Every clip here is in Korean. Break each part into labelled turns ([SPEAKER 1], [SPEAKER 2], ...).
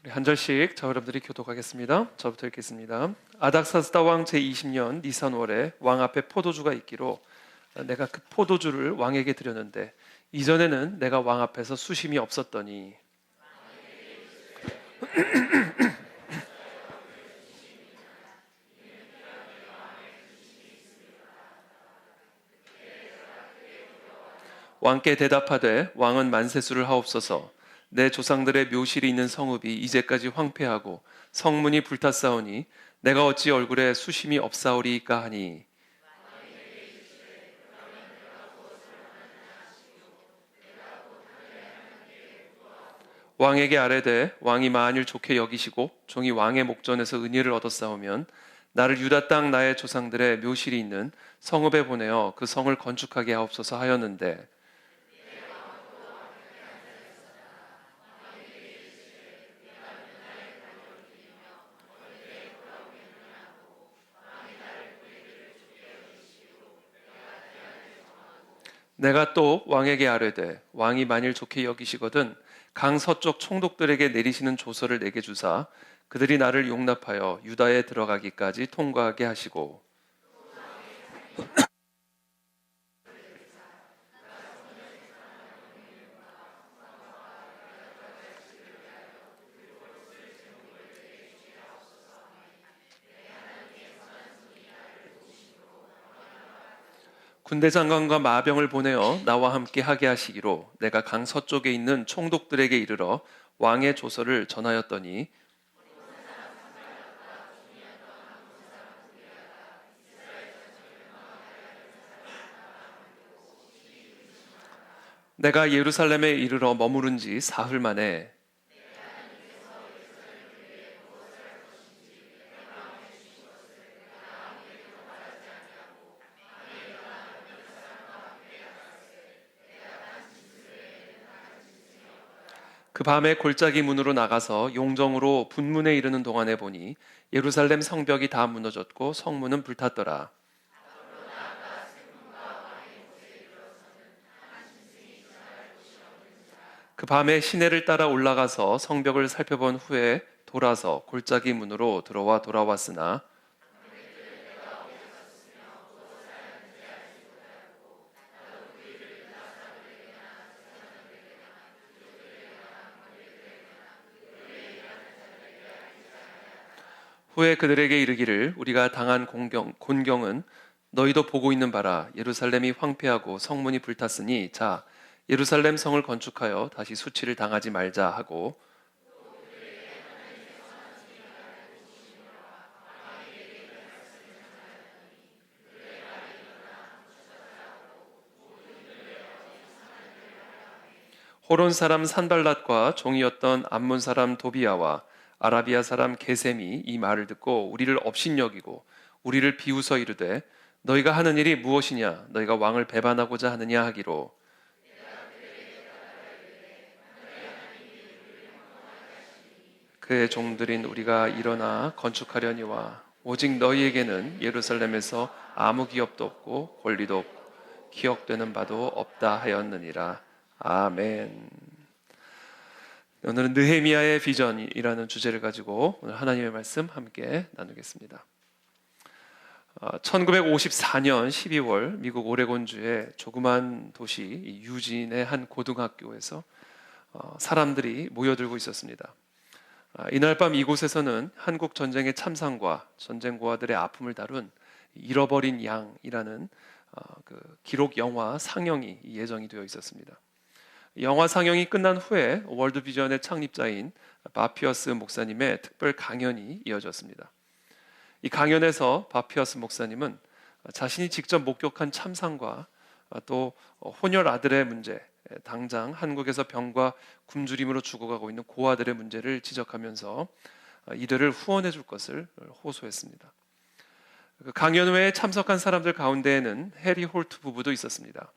[SPEAKER 1] 우리 한 절씩 저 여러분들이 교독하겠습니다. 저부터 읽겠습니다. 아닥사스다 왕 제20년 니산월에 왕 앞에 포도주가 있기로 내가 그 포도주를 왕에게 드렸는데 이전에는 내가 왕 앞에서 수심이 없었더니 왕께 대답하되 왕은 만세수를 하옵소서. 내 조상들의 묘실이 있는 성읍이 이제까지 황폐하고 성문이 불탔사오니 내가 어찌 얼굴에 수심이 없사오리이까 하니 왕에게 아뢰되 왕이 만일 좋게 여기시고 종이 왕의 목전에서 은혜를 얻었사오면 나를 유다 땅 나의 조상들의 묘실이 있는 성읍에 보내어 그 성을 건축하게 하옵소서 하였는데 내가 또 왕에게 아뢰되 왕이 만일 좋게 여기시거든 강 서쪽 총독들에게 내리시는 조서를 내게 주사 그들이 나를 용납하여 유다에 들어가기까지 통과하게 하시고 군대 장관과 마병을 보내어 나와 함께 하게 하시기로 내가 강 서쪽에 있는 총독들에게 이르러 왕의 조서를 전하였더니 내가 예루살렘에 이르러 머무른 지 사흘 만에 그 밤에 골짜기 문으로 나가서 용정으로 분문에 이르는 동안에 보니 예루살렘 성벽이 다 무너졌고 성문은 불탔더라. 그 밤에 시내를 따라 올라가서 성벽을 살펴본 후에 돌아서 골짜기 문으로 들어와 돌아왔으나 후에 그들에게 이르기를 우리가 당한 곤경은 너희도 보고 있는 바라. 예루살렘이 황폐하고 성문이 불탔으니 자 예루살렘 성을 건축하여 다시 수치를 당하지 말자 하고 호론 사람 산발랏과 종이었던 암몬 사람 도비아와 아라비아 사람 게셈이 이 말을 듣고 우리를 업신여기고 우리를 비웃어 이르되 너희가 하는 일이 무엇이냐 너희가 왕을 배반하고자 하느냐 하기로 그의 종들인 우리가 일어나 건축하려니와 오직 너희에게는 예루살렘에서 아무 기업도 없고 권리도 없고 기억되는 바도 없다 하였느니라. 아멘. 오늘은 느헤미야의 비전이라는 주제를 가지고 오늘 하나님의 말씀 함께 나누겠습니다. 1954년 12월 미국 오레곤주의 조그만 도시 유진의 한 고등학교에서 사람들이 모여들고 있었습니다. 이날 밤 이곳에서는 한국 전쟁의 참상과 전쟁 고아들의 아픔을 다룬 잃어버린 양이라는 그 기록 영화 상영이 예정이 되어 있었습니다. 영화 상영이 끝난 후에 월드비전의 창립자인 바피어스 목사님의 특별 강연이 이어졌습니다. 이 강연에서 바피어스 목사님은 자신이 직접 목격한 참상과 또 혼혈 아들의 문제, 당장 한국에서 병과 굶주림으로 죽어가고 있는 고아들의 문제를 지적하면서 이들을 후원해 줄 것을 호소했습니다. 그 강연회에 참석한 사람들 가운데에는 해리 홀트 부부도 있었습니다.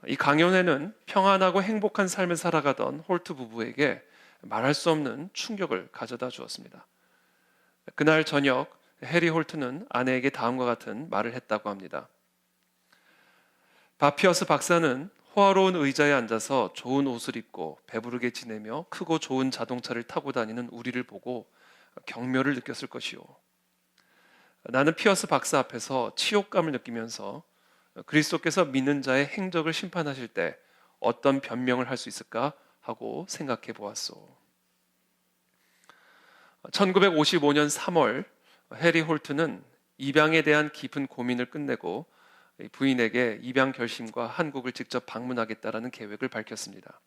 [SPEAKER 1] 이 강연회는 평안하고 행복한 삶을 살아가던 홀트 부부에게 말할 수 없는 충격을 가져다 주었습니다. 그날 저녁 해리 홀트는 아내에게 다음과 같은 말을 했다고 합니다. 바피어스 박사는 호화로운 의자에 앉아서 좋은 옷을 입고 배부르게 지내며 크고 좋은 자동차를 타고 다니는 우리를 보고 경멸을 느꼈을 것이요. 나는 피어스 박사 앞에서 치욕감을 느끼면서 그리스도께서 믿는 자의 행적을 심판하실 때 어떤 변명을 할 수 있을까 하고 생각해 보았소. 1955년 3월 해리 홀트는 입양에 대한 깊은 고민을 끝내고 부인에게 입양 결심과 한국을 직접 방문하겠다라는 계획을 밝혔습니다.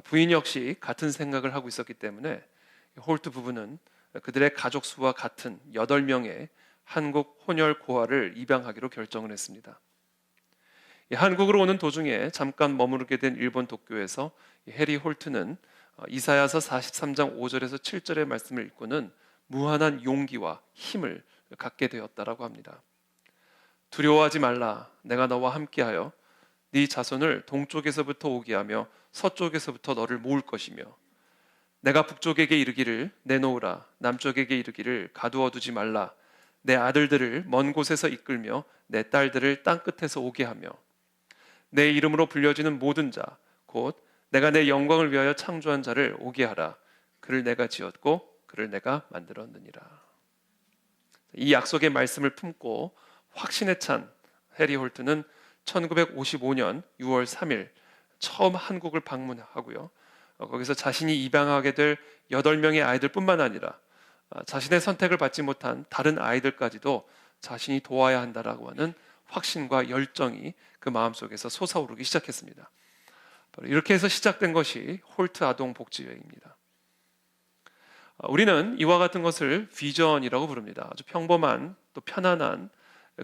[SPEAKER 1] 부인 역시 같은 생각을 하고 있었기 때문에 홀트 부부는 그들의 가족 수와 같은 8명의 한국 혼혈 고아를 입양하기로 결정을 했습니다. 한국으로 오는 도중에 잠깐 머무르게 된 일본 도쿄에서 해리 홀트는 이사야서 43장 5절에서 7절의 말씀을 읽고는 무한한 용기와 힘을 갖게 되었다라고 합니다. 두려워하지 말라. 내가 너와 함께하여 네 자손을 동쪽에서부터 오게 하며 서쪽에서부터 너를 모을 것이며 내가 북쪽에게 이르기를 내놓으라. 남쪽에게 이르기를 가두어 두지 말라. 내 아들들을 먼 곳에서 이끌며 내 딸들을 땅 끝에서 오게 하며 내 이름으로 불려지는 모든 자 곧 내가 내 영광을 위하여 창조한 자를 오게 하라. 그를 내가 지었고 그를 내가 만들었느니라. 이 약속의 말씀을 품고 확신에 찬 해리 홀트는 1955년 6월 3일 처음 한국을 방문하고요. 거기서 자신이 입양하게 될 8명의 아이들뿐만 아니라 자신의 선택을 받지 못한 다른 아이들까지도 자신이 도와야 한다라고 하는 확신과 열정이 그 마음속에서 솟아오르기 시작했습니다. 바로 이렇게 해서 시작된 것이 홀트 아동 복지여행입니다. 우리는 이와 같은 것을 비전이라고 부릅니다. 아주 평범한 또 편안한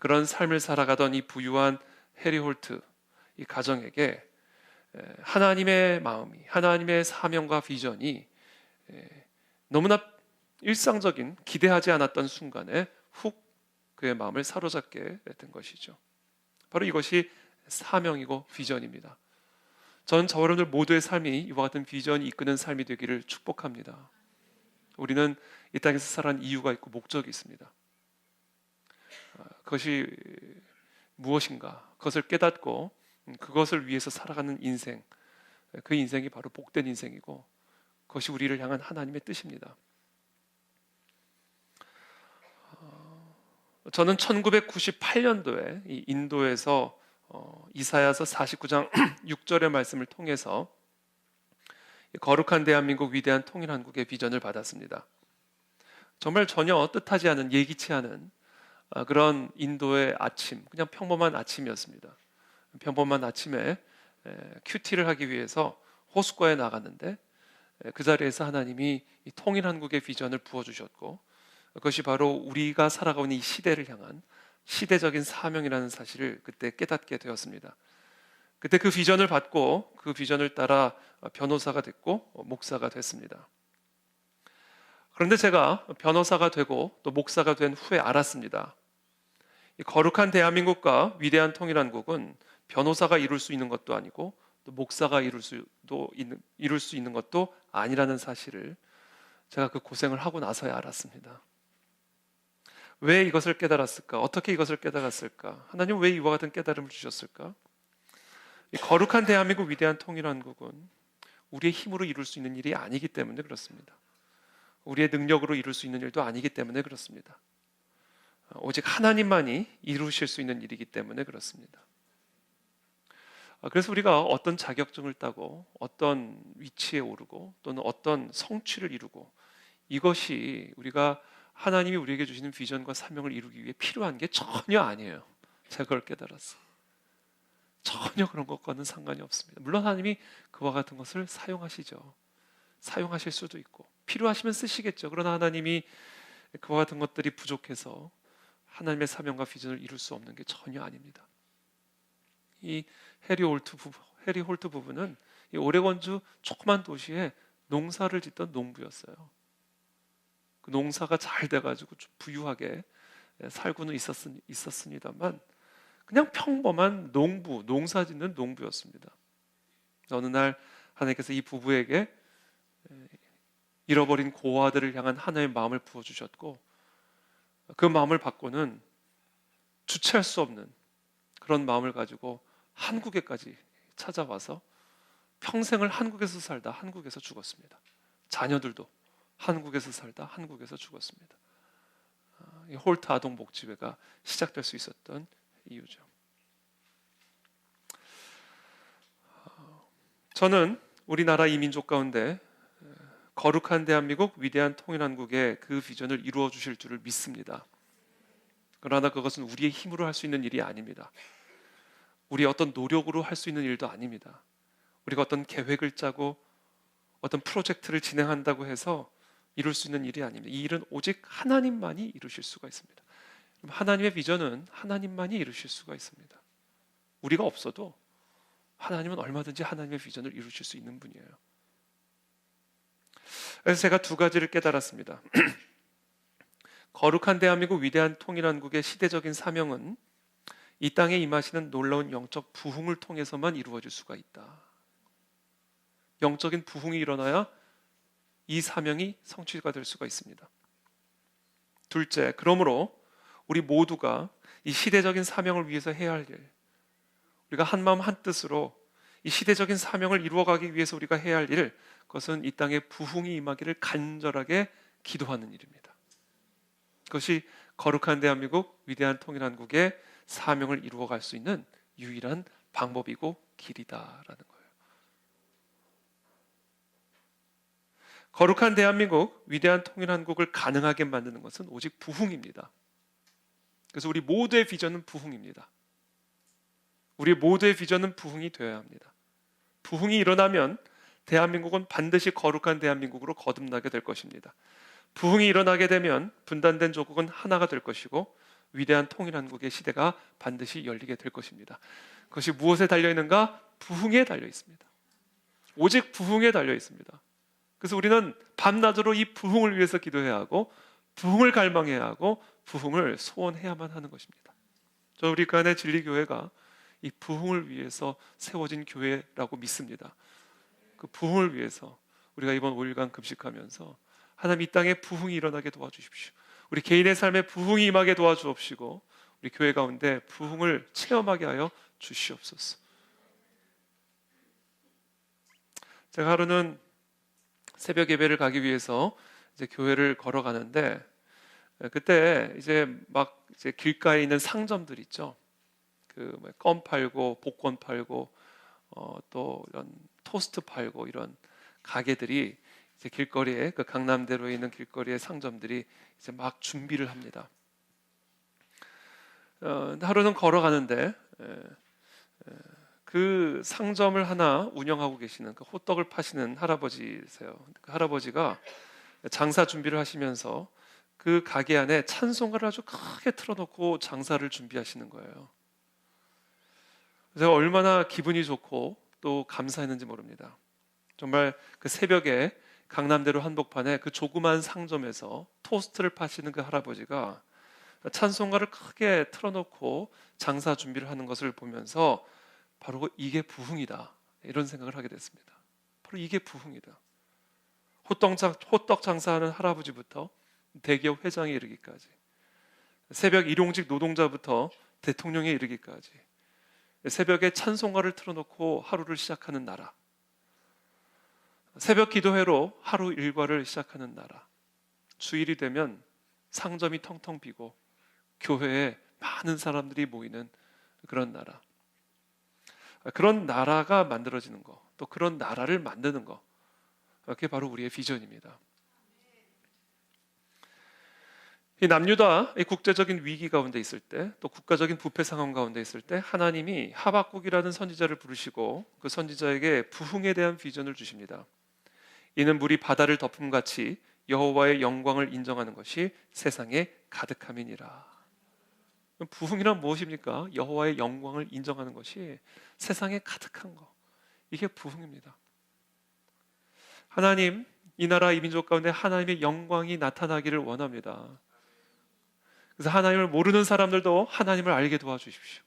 [SPEAKER 1] 그런 삶을 살아가던 이 부유한 해리 홀트 이 가정에게 하나님의 마음이, 하나님의 사명과 비전이 너무나 일상적인 기대하지 않았던 순간에 훅 그의 마음을 사로잡게 된 것이죠. 바로 이것이 사명이고 비전입니다. 저는 저와 여러분들 모두의 삶이 이와 같은 비전이 이끄는 삶이 되기를 축복합니다. 우리는 이 땅에서 살아가는 이유가 있고 목적이 있습니다. 그것이 무엇인가? 그것을 깨닫고 그것을 위해서 살아가는 인생, 그 인생이 바로 복된 인생이고 그것이 우리를 향한 하나님의 뜻입니다. 저는 1998년도에 이 인도에서 이사야서 49장 6절의 말씀을 통해서 거룩한 대한민국 위대한 통일한국의 비전을 받았습니다. 정말 전혀 뜻하지 않은 예기치 않은 그런 인도의 아침, 그냥 평범한 아침이었습니다. 평범한 아침에 큐티를 하기 위해서 호숫가에 나갔는데 그 자리에서 하나님이 이 통일한국의 비전을 부어주셨고 그것이 바로 우리가 살아가고 있는 이 시대를 향한 시대적인 사명이라는 사실을 그때 깨닫게 되었습니다. 그때 그 비전을 받고 그 비전을 따라 변호사가 됐고 목사가 됐습니다. 그런데 제가 변호사가 되고 또 목사가 된 후에 알았습니다. 이 거룩한 대한민국과 위대한 통일한국은 변호사가 이룰 수 있는 것도 아니고 또 목사가 이룰 수 있는 것도 아니라는 사실을 제가 그 고생을 하고 나서야 알았습니다. 왜 이것을 깨달았을까? 어떻게 이것을 깨달았을까? 하나님 왜 이와 같은 깨달음을 주셨을까? 이 거룩한 대한민국 위대한 통일한국은 우리의 힘으로 이룰 수 있는 일이 아니기 때문에 그렇습니다. 우리의 능력으로 이룰 수 있는 일도 아니기 때문에 그렇습니다. 오직 하나님만이 이루실 수 있는 일이기 때문에 그렇습니다. 그래서 우리가 어떤 자격증을 따고 어떤 위치에 오르고 또는 어떤 성취를 이루고 이것이 우리가 하나님이 우리에게 주시는 비전과 사명을 이루기 위해 필요한 게 전혀 아니에요. 제가 그걸 깨달았어요. 전혀 그런 것과는 상관이 없습니다. 물론 하나님이 그와 같은 것을 사용하시죠. 사용하실 수도 있고 필요하시면 쓰시겠죠. 그러나 하나님이 그와 같은 것들이 부족해서 하나님의 사명과 비전을 이룰 수 없는 게 전혀 아닙니다. 이 해리 홀트 부부는 이 오레곤주 조그만 도시에 농사를 짓던 농부였어요. 그 농사가 잘 돼가지고 좀 부유하게 살고는 있었습니다만 그냥 평범한 농부, 농사 짓는 농부였습니다. 어느 날 하나님께서 이 부부에게 잃어버린 고아들을 향한 하나님의 마음을 부어주셨고 그 마음을 받고는 주체할 수 없는 그런 마음을 가지고 한국에까지 찾아와서 평생을 한국에서 살다 한국에서 죽었습니다. 자녀들도 한국에서 살다 한국에서 죽었습니다. 이 홀트 아동 복지회가 시작될 수 있었던 이유죠. 저는 우리나라 이민족 가운데 거룩한 대한민국, 위대한 통일한국의 그 비전을 이루어 주실 줄을 믿습니다. 그러나 그것은 우리의 힘으로 할 수 있는 일이 아닙니다. 우리의 어떤 노력으로 할 수 있는 일도 아닙니다. 우리가 어떤 계획을 짜고 어떤 프로젝트를 진행한다고 해서 이룰 수 있는 일이 아닙니다. 이 일은 오직 하나님만이 이루실 수가 있습니다. 하나님의 비전은 하나님만이 이루실 수가 있습니다. 우리가 없어도 하나님은 얼마든지 하나님의 비전을 이루실 수 있는 분이에요. 그래서 제가 두 가지를 깨달았습니다. 거룩한 대한민국, 위대한 통일한국의 시대적인 사명은 이 땅에 임하시는 놀라운 영적 부흥을 통해서만 이루어질 수가 있다. 영적인 부흥이 일어나야 이 사명이 성취가 될 수가 있습니다. 둘째, 그러므로 우리 모두가 이 시대적인 사명을 위해서 해야 할 일, 우리가 한마음 한뜻으로 이 시대적인 사명을 이루어가기 위해서 우리가 해야 할 일, 그것은 이 땅에 부흥이 임하기를 간절하게 기도하는 일입니다. 그것이 거룩한 대한민국, 위대한 통일한국의 사명을 이루어갈 수 있는 유일한 방법이고 길이다라는 거예요. 거룩한 대한민국, 위대한 통일한국을 가능하게 만드는 것은 오직 부흥입니다. 그래서 우리 모두의 비전은 부흥입니다. 우리 모두의 비전은 부흥이 되어야 합니다. 부흥이 일어나면 대한민국은 반드시 거룩한 대한민국으로 거듭나게 될 것입니다. 부흥이 일어나게 되면 분단된 조국은 하나가 될 것이고 위대한 통일한국의 시대가 반드시 열리게 될 것입니다. 그것이 무엇에 달려 있는가? 부흥에 달려 있습니다. 오직 부흥에 달려 있습니다. 그래서 우리는 밤낮으로 이 부흥을 위해서 기도해야 하고 부흥을 갈망해야 하고 부흥을 소원해야만 하는 것입니다. 저 우리 간의 진리교회가 이 부흥을 위해서 세워진 교회라고 믿습니다. 그 부흥을 위해서 우리가 이번 5일간 금식하면서 하나님 이 땅에 부흥이 일어나게 도와주십시오. 우리 개인의 삶에 부흥이 임하게 도와주옵시고 우리 교회 가운데 부흥을 체험하게 하여 주시옵소서. 제가 하루는 새벽 예배를 가기 위해서 이제 교회를 걸어가는데 그때 이제 길가에 있는 상점들 있죠. 껌 팔고 복권 팔고 또 이런 토스트 팔고 이런 가게들이 이제 길거리에 그 강남대로에 있는 길거리의 상점들이 이제 막 준비를 합니다. 하루는 걸어가는데 그 상점을 하나 운영하고 계시는 그 호떡을 파시는 할아버지세요. 그 할아버지가 장사 준비를 하시면서 그 가게 안에 찬송가를 아주 크게 틀어놓고 장사를 준비하시는 거예요. 제가 얼마나 기분이 좋고 또 감사했는지 모릅니다. 정말 그 새벽에 강남대로 한복판에 그 조그만 상점에서 토스트를 파시는 그 할아버지가 찬송가를 크게 틀어놓고 장사 준비를 하는 것을 보면서 바로 이게 부흥이다 이런 생각을 하게 됐습니다. 바로 이게 부흥이다. 호떡 장사하는 할아버지부터 대기업 회장에 이르기까지, 새벽 일용직 노동자부터 대통령에 이르기까지 새벽에 찬송가를 틀어놓고 하루를 시작하는 나라, 새벽 기도회로 하루 일과를 시작하는 나라, 주일이 되면 상점이 텅텅 비고 교회에 많은 사람들이 모이는 그런 나라, 그런 나라가 만들어지는 것, 또 그런 나라를 만드는 것, 그게 바로 우리의 비전입니다. 이 남유다 이 국제적인 위기 가운데 있을 때, 또 국가적인 부패 상황 가운데 있을 때 하나님이 하박국이라는 선지자를 부르시고 그 선지자에게 부흥에 대한 비전을 주십니다. 이는 물이 바다를 덮음같이 여호와의 영광을 인정하는 것이 세상에 가득함이니라. 부흥이란 무엇입니까? 여호와의 영광을 인정하는 것이 세상에 가득한 것, 이게 부흥입니다. 하나님, 이 나라 이 민족 가운데 하나님의 영광이 나타나기를 원합니다. 그래서 하나님을 모르는 사람들도 하나님을 알게 도와주십시오.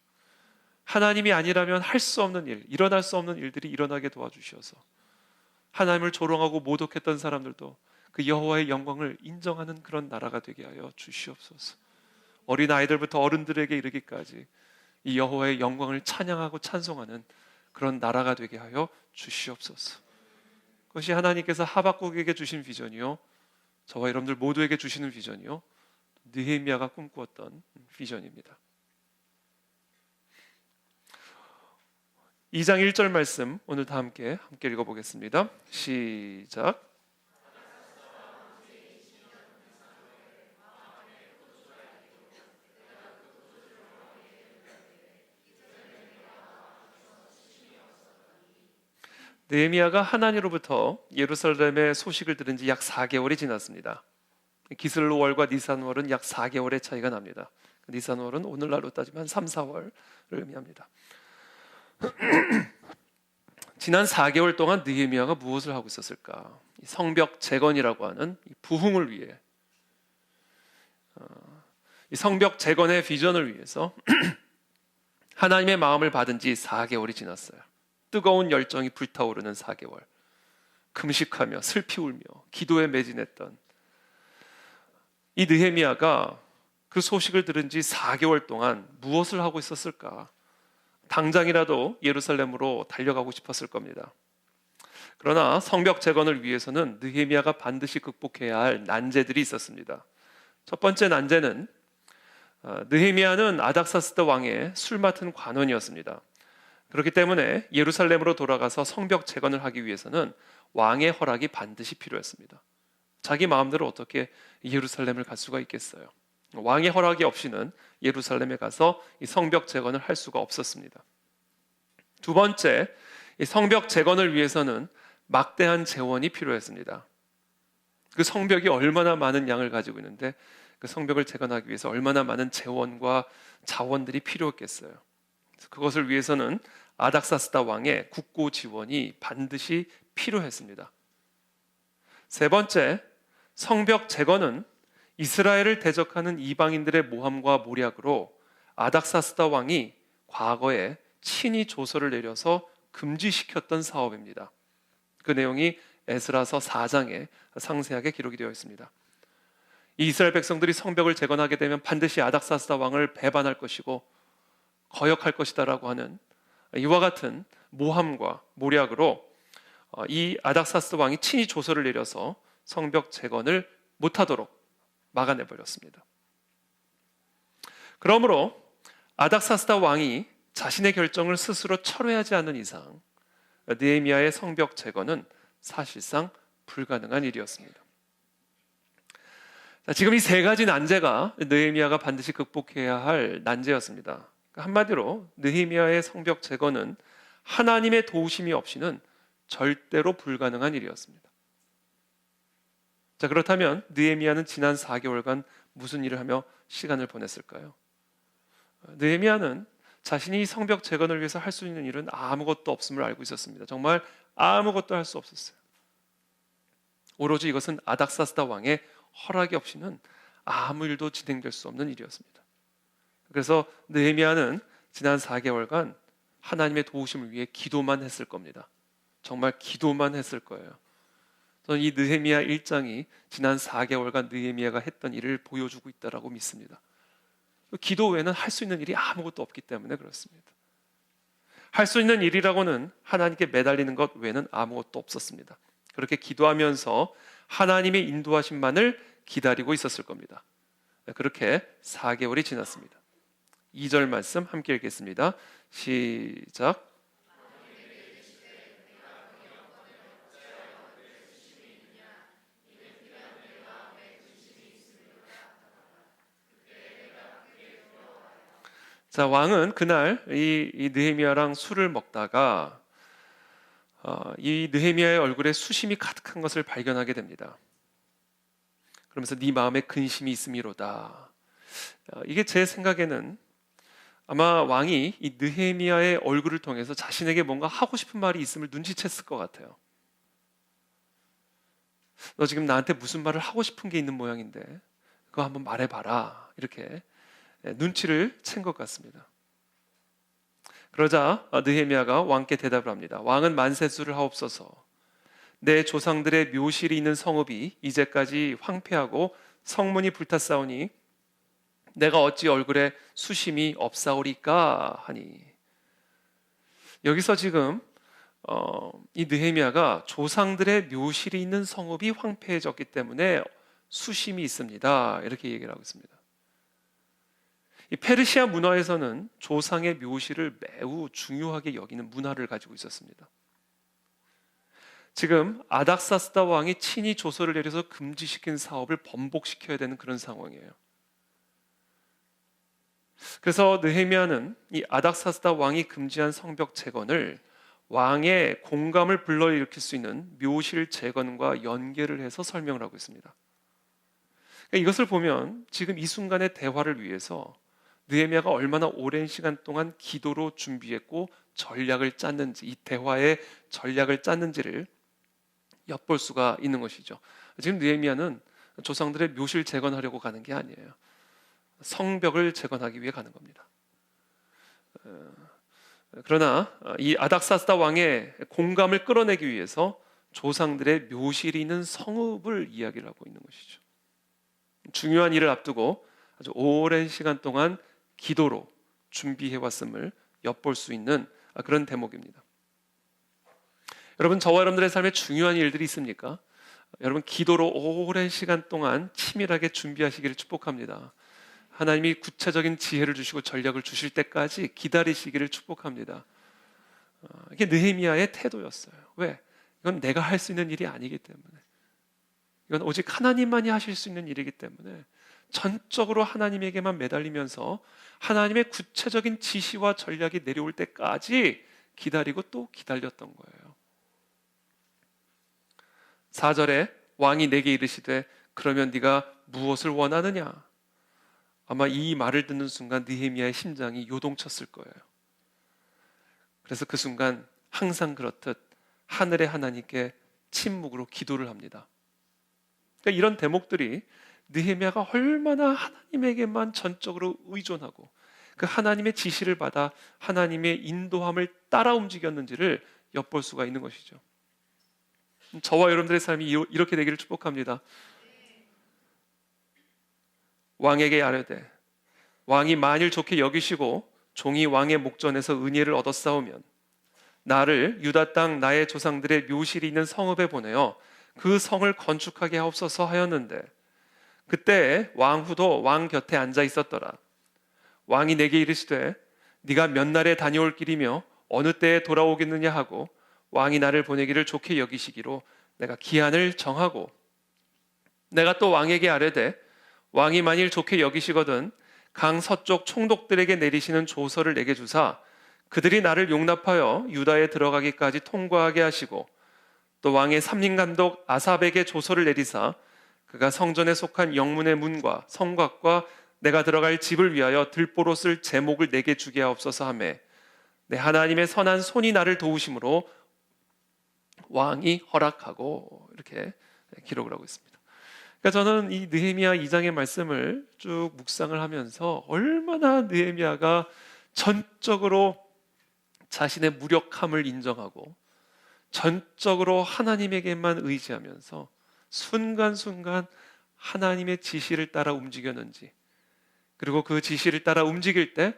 [SPEAKER 1] 하나님이 아니라면 할 수 없는 일, 일어날 수 없는 일들이 일어나게 도와주셔서 하나님을 조롱하고 모독했던 사람들도 그 여호와의 영광을 인정하는 그런 나라가 되게 하여 주시옵소서. 어린 아이들부터 어른들에게 이르기까지 이 여호와의 영광을 찬양하고 찬송하는 그런 나라가 되게 하여 주시옵소서. 그것이 하나님께서 하박국에게 주신 비전이요, 저와 여러분들 모두에게 주시는 비전이요, 느헤미야가 꿈꾸었던 비전입니다. 2장 1절 말씀 오늘 다 함께 읽어보겠습니다. 시작. 느헤미야가 하나님으로부터 예루살렘의 소식을 들은 지 약 4개월이 지났습니다. 기슬로월과 니산월은 약 4개월의 차이가 납니다. 니산월은 오늘날로 따지면 3, 4월을 의미합니다. 지난 4개월 동안 느헤미야가 무엇을 하고 있었을까? 성벽 재건이라고 하는 부흥을 위해, 이 성벽 재건의 비전을 위해서 하나님의 마음을 받은 지 4개월이 지났어요. 뜨거운 열정이 불타오르는 4개월, 금식하며 슬피 울며 기도에 매진했던 이 느헤미야가 그 소식을 들은 지 4개월 동안 무엇을 하고 있었을까? 당장이라도 예루살렘으로 달려가고 싶었을 겁니다. 그러나 성벽 재건을 위해서는 느헤미야가 반드시 극복해야 할 난제들이 있었습니다. 첫 번째 난제는 느헤미야는 아닥사스다 왕의 술 맡은 관원이었습니다. 그렇기 때문에 예루살렘으로 돌아가서 성벽 재건을 하기 위해서는 왕의 허락이 반드시 필요했습니다. 자기 마음대로 어떻게 예루살렘을 갈 수가 있겠어요? 왕의 허락이 없이는 예루살렘에 가서 이 성벽 재건을 할 수가 없었습니다. 두 번째, 이 성벽 재건을 위해서는 막대한 재원이 필요했습니다. 그 성벽이 얼마나 많은 양을 가지고 있는데 그 성벽을 재건하기 위해서 얼마나 많은 재원과 자원들이 필요했겠어요. 그것을 위해서는 아닥사스다 왕의 국고 지원이 반드시 필요했습니다. 세 번째, 성벽 재건은 이스라엘을 대적하는 이방인들의 모함과 모략으로 아닥사스다 왕이 과거에 친히 조서를 내려서 금지시켰던 사업입니다. 그 내용이 에스라서 4장에 상세하게 기록이 되어 있습니다. 이 이스라엘 백성들이 성벽을 재건하게 되면 반드시 아닥사스다 왕을 배반할 것이고 거역할 것이다라고 하는 이와 같은 모함과 모략으로 이 아닥사스다 왕이 친히 조서를 내려서 성벽 재건을 못하도록 막아내버렸습니다. 그러므로 아닥사스다 왕이 자신의 결정을 스스로 철회하지 않는 이상 느헤미야의 성벽 재건은 사실상 불가능한 일이었습니다. 지금 이 세 가지 난제가 느헤미야가 반드시 극복해야 할 난제였습니다. 한마디로 느헤미야의 성벽 재건은 하나님의 도우심이 없이는 절대로 불가능한 일이었습니다. 자, 그렇다면 느헤미야는 지난 4개월간 무슨 일을 하며 시간을 보냈을까요? 느헤미야는 자신이 성벽 재건을 위해서 할 수 있는 일은 아무것도 없음을 알고 있었습니다. 정말 아무것도 할 수 없었어요. 오로지 이것은 아닥사스다 왕의 허락이 없이는 아무 일도 진행될 수 없는 일이었습니다. 그래서 느헤미야는 지난 4개월간 하나님의 도우심을 위해 기도만 했을 겁니다. 정말 기도만 했을 거예요. 저는 이 느헤미야 1장이 지난 4개월간 느헤미야가 했던 일을 보여주고 있다고 믿습니다. 기도 외에는 할 수 있는 일이 아무것도 없기 때문에 그렇습니다. 할 수 있는 일이라고는 하나님께 매달리는 것 외에는 아무것도 없었습니다. 그렇게 기도하면서 하나님의 인도하심만을 기다리고 있었을 겁니다. 그렇게 4개월이 지났습니다. 2절 말씀 함께 읽겠습니다. 시작. 자, 왕은 그날 이 느헤미야랑 술을 먹다가 이 느헤미야의 얼굴에 수심이 가득한 것을 발견하게 됩니다. 그러면서 네 마음에 근심이 있음이로다. 이게 제 생각에는 아마 왕이 이 느헤미야의 얼굴을 통해서 자신에게 뭔가 하고 싶은 말이 있음을 눈치챘을 것 같아요. 너 지금 나한테 무슨 말을 하고 싶은 게 있는 모양인데 그거 한번 말해봐라. 이렇게 눈치를 챈 것 같습니다. 그러자 느헤미야가 왕께 대답을 합니다. 왕은 만세수를 하옵소서. 내 조상들의 묘실이 있는 성읍이 이제까지 황폐하고 성문이 불탔사오니 내가 어찌 얼굴에 수심이 없사오리까 하니. 여기서 지금 이 느헤미야가 조상들의 묘실이 있는 성읍이 황폐해졌기 때문에 수심이 있습니다. 이렇게 얘기를 하고 있습니다. 이 페르시아 문화에서는 조상의 묘실을 매우 중요하게 여기는 문화를 가지고 있었습니다. 지금 아닥사스다 왕이 친히 조서를 내려서 금지시킨 사업을 번복시켜야 되는 그런 상황이에요. 그래서 느헤미야는 이 아닥사스다 왕이 금지한 성벽 재건을 왕의 공감을 불러일으킬 수 있는 묘실 재건과 연계를 해서 설명을 하고 있습니다. 그러니까 이것을 보면 지금 이 순간의 대화를 위해서 느헤미야가 얼마나 오랜 시간 동안 기도로 준비했고 전략을 짰는지, 이 대화의 전략을 짰는지를 엿볼 수가 있는 것이죠. 지금 느헤미야는 조상들의 묘실 재건하려고 가는 게 아니에요. 성벽을 재건하기 위해 가는 겁니다. 그러나 이 아닥사스다 왕의 공감을 끌어내기 위해서 조상들의 묘실이 있는 성읍을 이야기를 하고 있는 것이죠. 중요한 일을 앞두고 아주 오랜 시간 동안 기도로 준비해왔음을 엿볼 수 있는 그런 대목입니다. 여러분, 저와 여러분들의 삶에 중요한 일들이 있습니까? 여러분, 기도로 오랜 시간 동안 치밀하게 준비하시기를 축복합니다. 하나님이 구체적인 지혜를 주시고 전략을 주실 때까지 기다리시기를 축복합니다. 이게 느헤미야의 태도였어요. 왜? 이건 내가 할 수 있는 일이 아니기 때문에, 이건 오직 하나님만이 하실 수 있는 일이기 때문에 전적으로 하나님에게만 매달리면서 하나님의 구체적인 지시와 전략이 내려올 때까지 기다리고 또 기다렸던 거예요. 4절에 왕이 내게 이르시되 그러면 네가 무엇을 원하느냐? 아마 이 말을 듣는 순간 느헤미야의 심장이 요동쳤을 거예요. 그래서 그 순간 항상 그렇듯 하늘의 하나님께 침묵으로 기도를 합니다. 그러니까 이런 대목들이 느헤미야가 얼마나 하나님에게만 전적으로 의존하고 그 하나님의 지시를 받아 하나님의 인도함을 따라 움직였는지를 엿볼 수가 있는 것이죠. 저와 여러분들의 삶이 이렇게 되기를 축복합니다. 왕에게 아뢰되 왕이 만일 좋게 여기시고 종이 왕의 목전에서 은혜를 얻었사오면 나를 유다 땅 나의 조상들의 묘실이 있는 성읍에 보내어 그 성을 건축하게 하옵소서 하였는데 그때 왕후도 왕 곁에 앉아 있었더라. 왕이 내게 이르시되 네가 몇 날에 다녀올 길이며 어느 때에 돌아오겠느냐 하고 왕이 나를 보내기를 좋게 여기시기로 내가 기한을 정하고 내가 또 왕에게 아뢰되 왕이 만일 좋게 여기시거든 강 서쪽 총독들에게 내리시는 조서를 내게 주사 그들이 나를 용납하여 유다에 들어가기까지 통과하게 하시고 또 왕의 삼림감독 아삽에게 조서를 내리사 그가 성전에 속한 영문의 문과 성곽과 내가 들어갈 집을 위하여 들보로 쓸 제목을 내게 주게 하옵소서 하매 내 하나님의 선한 손이 나를 도우심으로 왕이 허락하고 이렇게 기록을 하고 있습니다. 그러니까 저는 이 느헤미야 2장의 말씀을 쭉 묵상을 하면서 얼마나 느헤미야가 전적으로 자신의 무력함을 인정하고 전적으로 하나님에게만 의지하면서 순간순간 하나님의 지시를 따라 움직였는지, 그리고 그 지시를 따라 움직일 때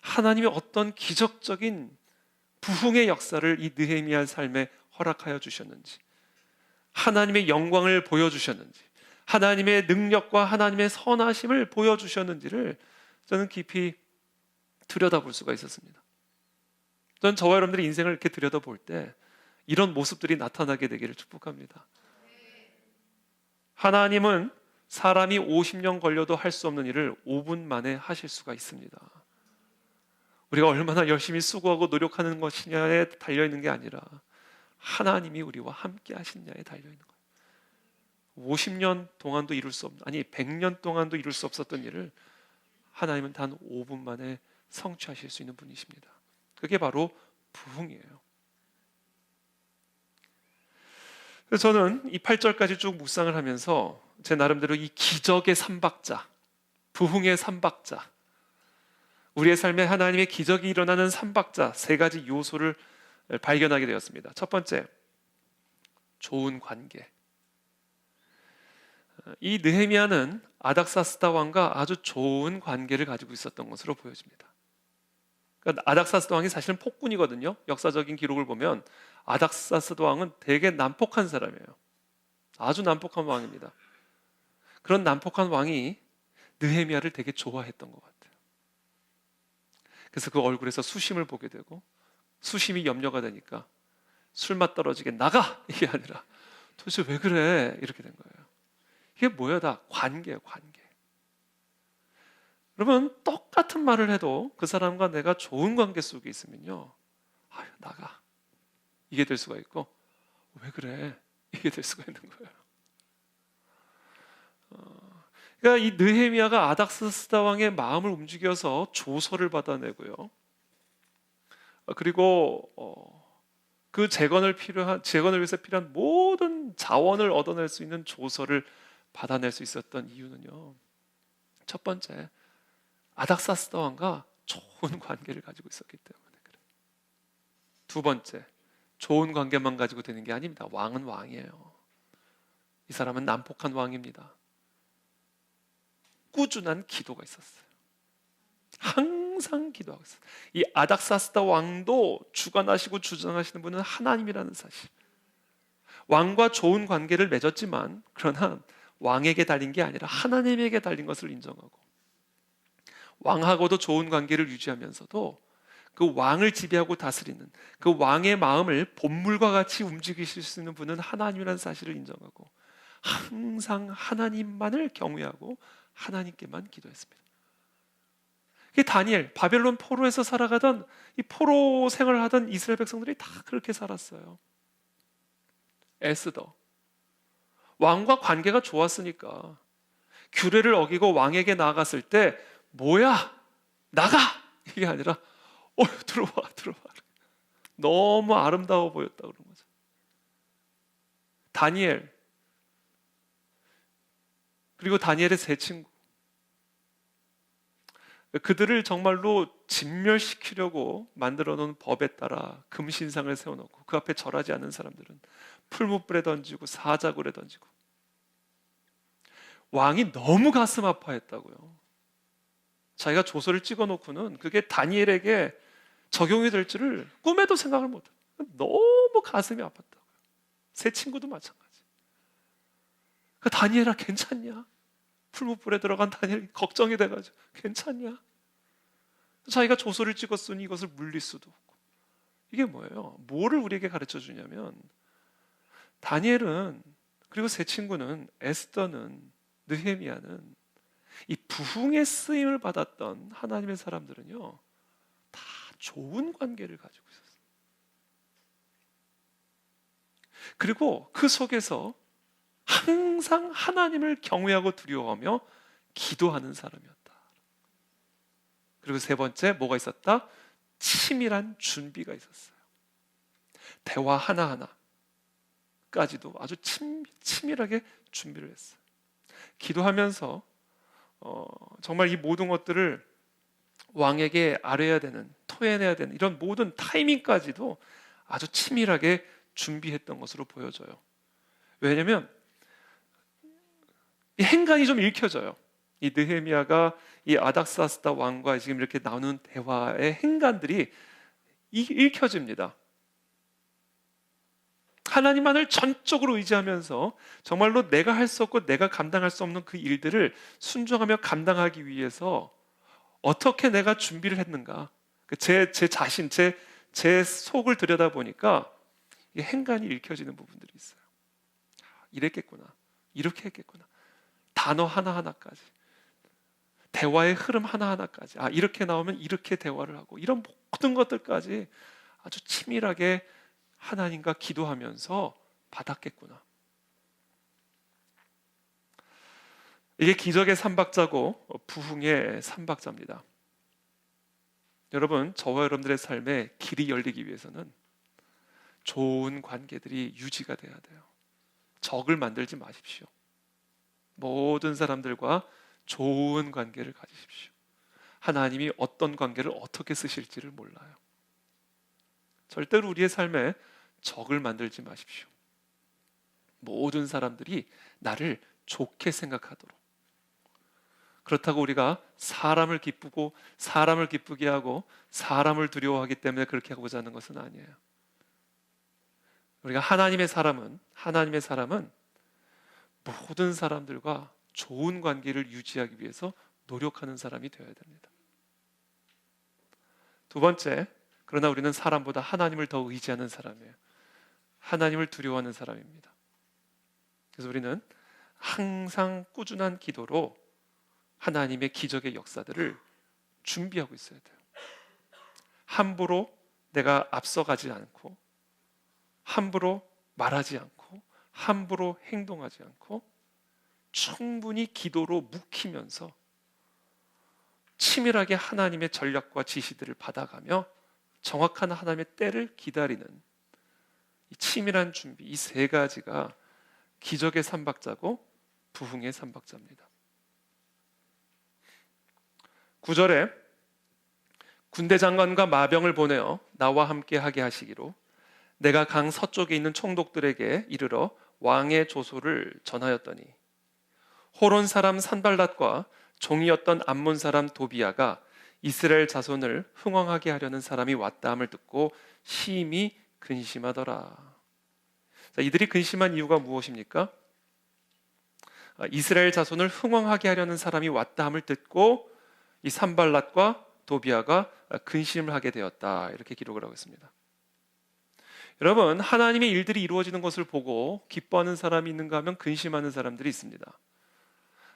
[SPEAKER 1] 하나님이 어떤 기적적인 부흥의 역사를 이 느헤미야 삶에 허락하여 주셨는지, 하나님의 영광을 보여주셨는지, 하나님의 능력과 하나님의 선하심을 보여주셨는지를 저는 깊이 들여다볼 수가 있었습니다. 저는 저와 여러분들의 인생을 이렇게 들여다볼 때 이런 모습들이 나타나게 되기를 축복합니다. 하나님은 사람이 50년 걸려도 할 수 없는 일을 5분 만에 하실 수가 있습니다. 우리가 얼마나 열심히 수고하고 노력하는 것이냐에 달려있는 게 아니라 하나님이 우리와 함께 하시느냐에 달려있는 거예요. 50년 동안도 이룰 수 없는, 아니 100년 동안도 이룰 수 없었던 일을 하나님은 단 5분 만에 성취하실 수 있는 분이십니다. 그게 바로 부흥이에요. 그래서 저는 이 8절까지 쭉 묵상을 하면서 제 나름대로 이 기적의 삼박자, 부흥의 삼박자, 우리의 삶에 하나님의 기적이 일어나는 삼박자 세 가지 요소를 발견하게 되었습니다. 첫 번째, 좋은 관계. 이 느헤미야는 아닥사스다 왕과 아주 좋은 관계를 가지고 있었던 것으로 보여집니다. 그러니까 아닥사스다 왕이 사실은 폭군이거든요. 역사적인 기록을 보면 아닥사스다 왕은 되게 난폭한 사람이에요. 아주 난폭한 왕입니다. 그런 난폭한 왕이 느헤미야를 되게 좋아했던 것 같아요. 그래서 그 얼굴에서 수심을 보게 되고 수심이 염려가 되니까 술맛 떨어지게 나가! 이게 아니라 도대체 왜 그래? 이렇게 된 거예요. 이게 뭐야? 다 관계예요, 관계. 여러분, 똑같은 말을 해도 그 사람과 내가 좋은 관계 속에 있으면요, 아유, 나가. 이게 될 수가 있고, 왜 그래? 이게 될 수가 있는 거예요. 그러니까 이 느헤미야가 아닥사스다 왕의 마음을 움직여서 조서를 받아내고요. 그리고 그 재건을 위해서 필요한 모든 자원을 얻어낼 수 있는 조서를 받아낼 수 있었던 이유는요. 첫 번째, 아닥사스다 왕과 좋은 관계를 가지고 있었기 때문에 그래요. 두 번째, 좋은 관계만 가지고 되는 게 아닙니다. 왕은 왕이에요. 이 사람은 난폭한 왕입니다. 꾸준한 기도가 있었어요. 항상 기도하고 있어요. 이 아닥사스다 왕도 주관하시고 주장하시는 분은 하나님이라는 사실. 왕과 좋은 관계를 맺었지만 그러나 왕에게 달린 게 아니라 하나님에게 달린 것을 인정하고 왕하고도 좋은 관계를 유지하면서도 그 왕을 지배하고 다스리는 그 왕의 마음을 본물과 같이 움직이실 수 있는 분은 하나님이라는 사실을 인정하고 항상 하나님만을 경외하고 하나님께만 기도했습니다. 이 다니엘, 바벨론 포로에서 살아가던 이 포로 생활을 하던 이스라엘 백성들이 다 그렇게 살았어요. 에스더, 왕과 관계가 좋았으니까 규례를 어기고 왕에게 나아갔을 때 뭐야? 나가! 이게 아니라 들어와. 너무 아름다워 보였다 그런 거죠. 다니엘, 그리고 다니엘의 세 친구, 그들을 정말로 진멸시키려고 만들어 놓은 법에 따라 금신상을 세워놓고 그 앞에 절하지 않는 사람들은 풀무불에 던지고 사자굴에 던지고 왕이 너무 가슴 아파했다고요. 자기가 조서를 찍어놓고는 그게 다니엘에게 적용이 될 줄을 꿈에도 생각을 못해요. 너무 가슴이 아팠다고요. 세 친구도 마찬가지. 다니엘아 괜찮냐? 풀무불에 들어간 다니엘 걱정이 돼가지고 괜찮냐? 자기가 조서를 찍었으니 이것을 물릴 수도 없고. 이게 뭐예요? 뭐를 우리에게 가르쳐 주냐면 다니엘은, 그리고 세 친구는, 에스더는, 느헤미야는 이 부흥의 쓰임을 받았던 하나님의 사람들은요 다 좋은 관계를 가지고 있었어요. 그리고 그 속에서 항상 하나님을 경외하고 두려워하며 기도하는 사람이었다. 그리고 세 번째 뭐가 있었다? 치밀한 준비가 있었어요. 대화 하나하나까지도 아주 치밀하게 준비를 했어요. 기도하면서 정말 이 모든 것들을 왕에게 아뢰야 되는, 토해내야 되는 이런 모든 타이밍까지도 아주 치밀하게 준비했던 것으로 보여져요. 왜냐하면 이 행간이 좀 읽혀져요. 이 느헤미야가 이 아닥사스다 왕과 지금 이렇게 나누는 대화의 행간들이 읽혀집니다. 하나님만을 전적으로 의지하면서 정말로 내가 할 수 없고 내가 감당할 수 없는 그 일들을 순종하며 감당하기 위해서 어떻게 내가 준비를 했는가, 제 자신, 제 속을 들여다보니까 행간이 읽혀지는 부분들이 있어요. 이랬겠구나, 이렇게 했겠구나, 단어 하나하나까지, 대화의 흐름 하나하나까지, 이렇게 나오면 이렇게 대화를 하고, 이런 모든 것들까지 아주 치밀하게 하나님과 기도하면서 받았겠구나. 이게 기적의 삼박자고 부흥의 삼박자입니다. 여러분, 저와 여러분들의 삶에 길이 열리기 위해서는 좋은 관계들이 유지가 돼야 돼요. 적을 만들지 마십시오. 모든 사람들과 좋은 관계를 가지십시오. 하나님이 어떤 관계를 어떻게 쓰실지를 몰라요. 절대로 우리의 삶에 적을 만들지 마십시오. 모든 사람들이 나를 좋게 생각하도록, 그렇다고 우리가 사람을 기쁘고 사람을 기쁘게 하고 사람을 두려워하기 때문에 그렇게 하고자 하는 것은 아니에요. 우리가 하나님의 사람은 모든 사람들과 좋은 관계를 유지하기 위해서 노력하는 사람이 되어야 됩니다. 두 번째, 그러나 우리는 사람보다 하나님을 더 의지하는 사람이에요. 하나님을 두려워하는 사람입니다. 그래서 우리는 항상 꾸준한 기도로 하나님의 기적의 역사들을 준비하고 있어야 돼요. 함부로 내가 앞서가지 않고, 함부로 말하지 않고, 함부로 행동하지 않고, 충분히 기도로 묵히면서 치밀하게 하나님의 전략과 지시들을 받아가며 정확한 하나님의 때를 기다리는 이 치밀한 준비, 이 세 가지가 기적의 삼박자고 부흥의 삼박자입니다. 9절에 군대 장관과 마병을 보내어 나와 함께 하게 하시기로 내가 강 서쪽에 있는 총독들에게 이르러 왕의 조소를 전하였더니 호론 사람 산발랏과 종이었던 암몬 사람 도비아가 이스라엘 자손을 흥왕하게 하려는 사람이 왔다 함을 듣고 심히 근심하더라. 자, 이들이 근심한 이유가 무엇입니까? 이스라엘 자손을 흥왕하게 하려는 사람이 왔다 함을 듣고 이 산발랏과 도비아가 근심을 하게 되었다, 이렇게 기록을 하고 있습니다. 여러분, 하나님의 일들이 이루어지는 것을 보고 기뻐하는 사람이 있는가 하면 근심하는 사람들이 있습니다.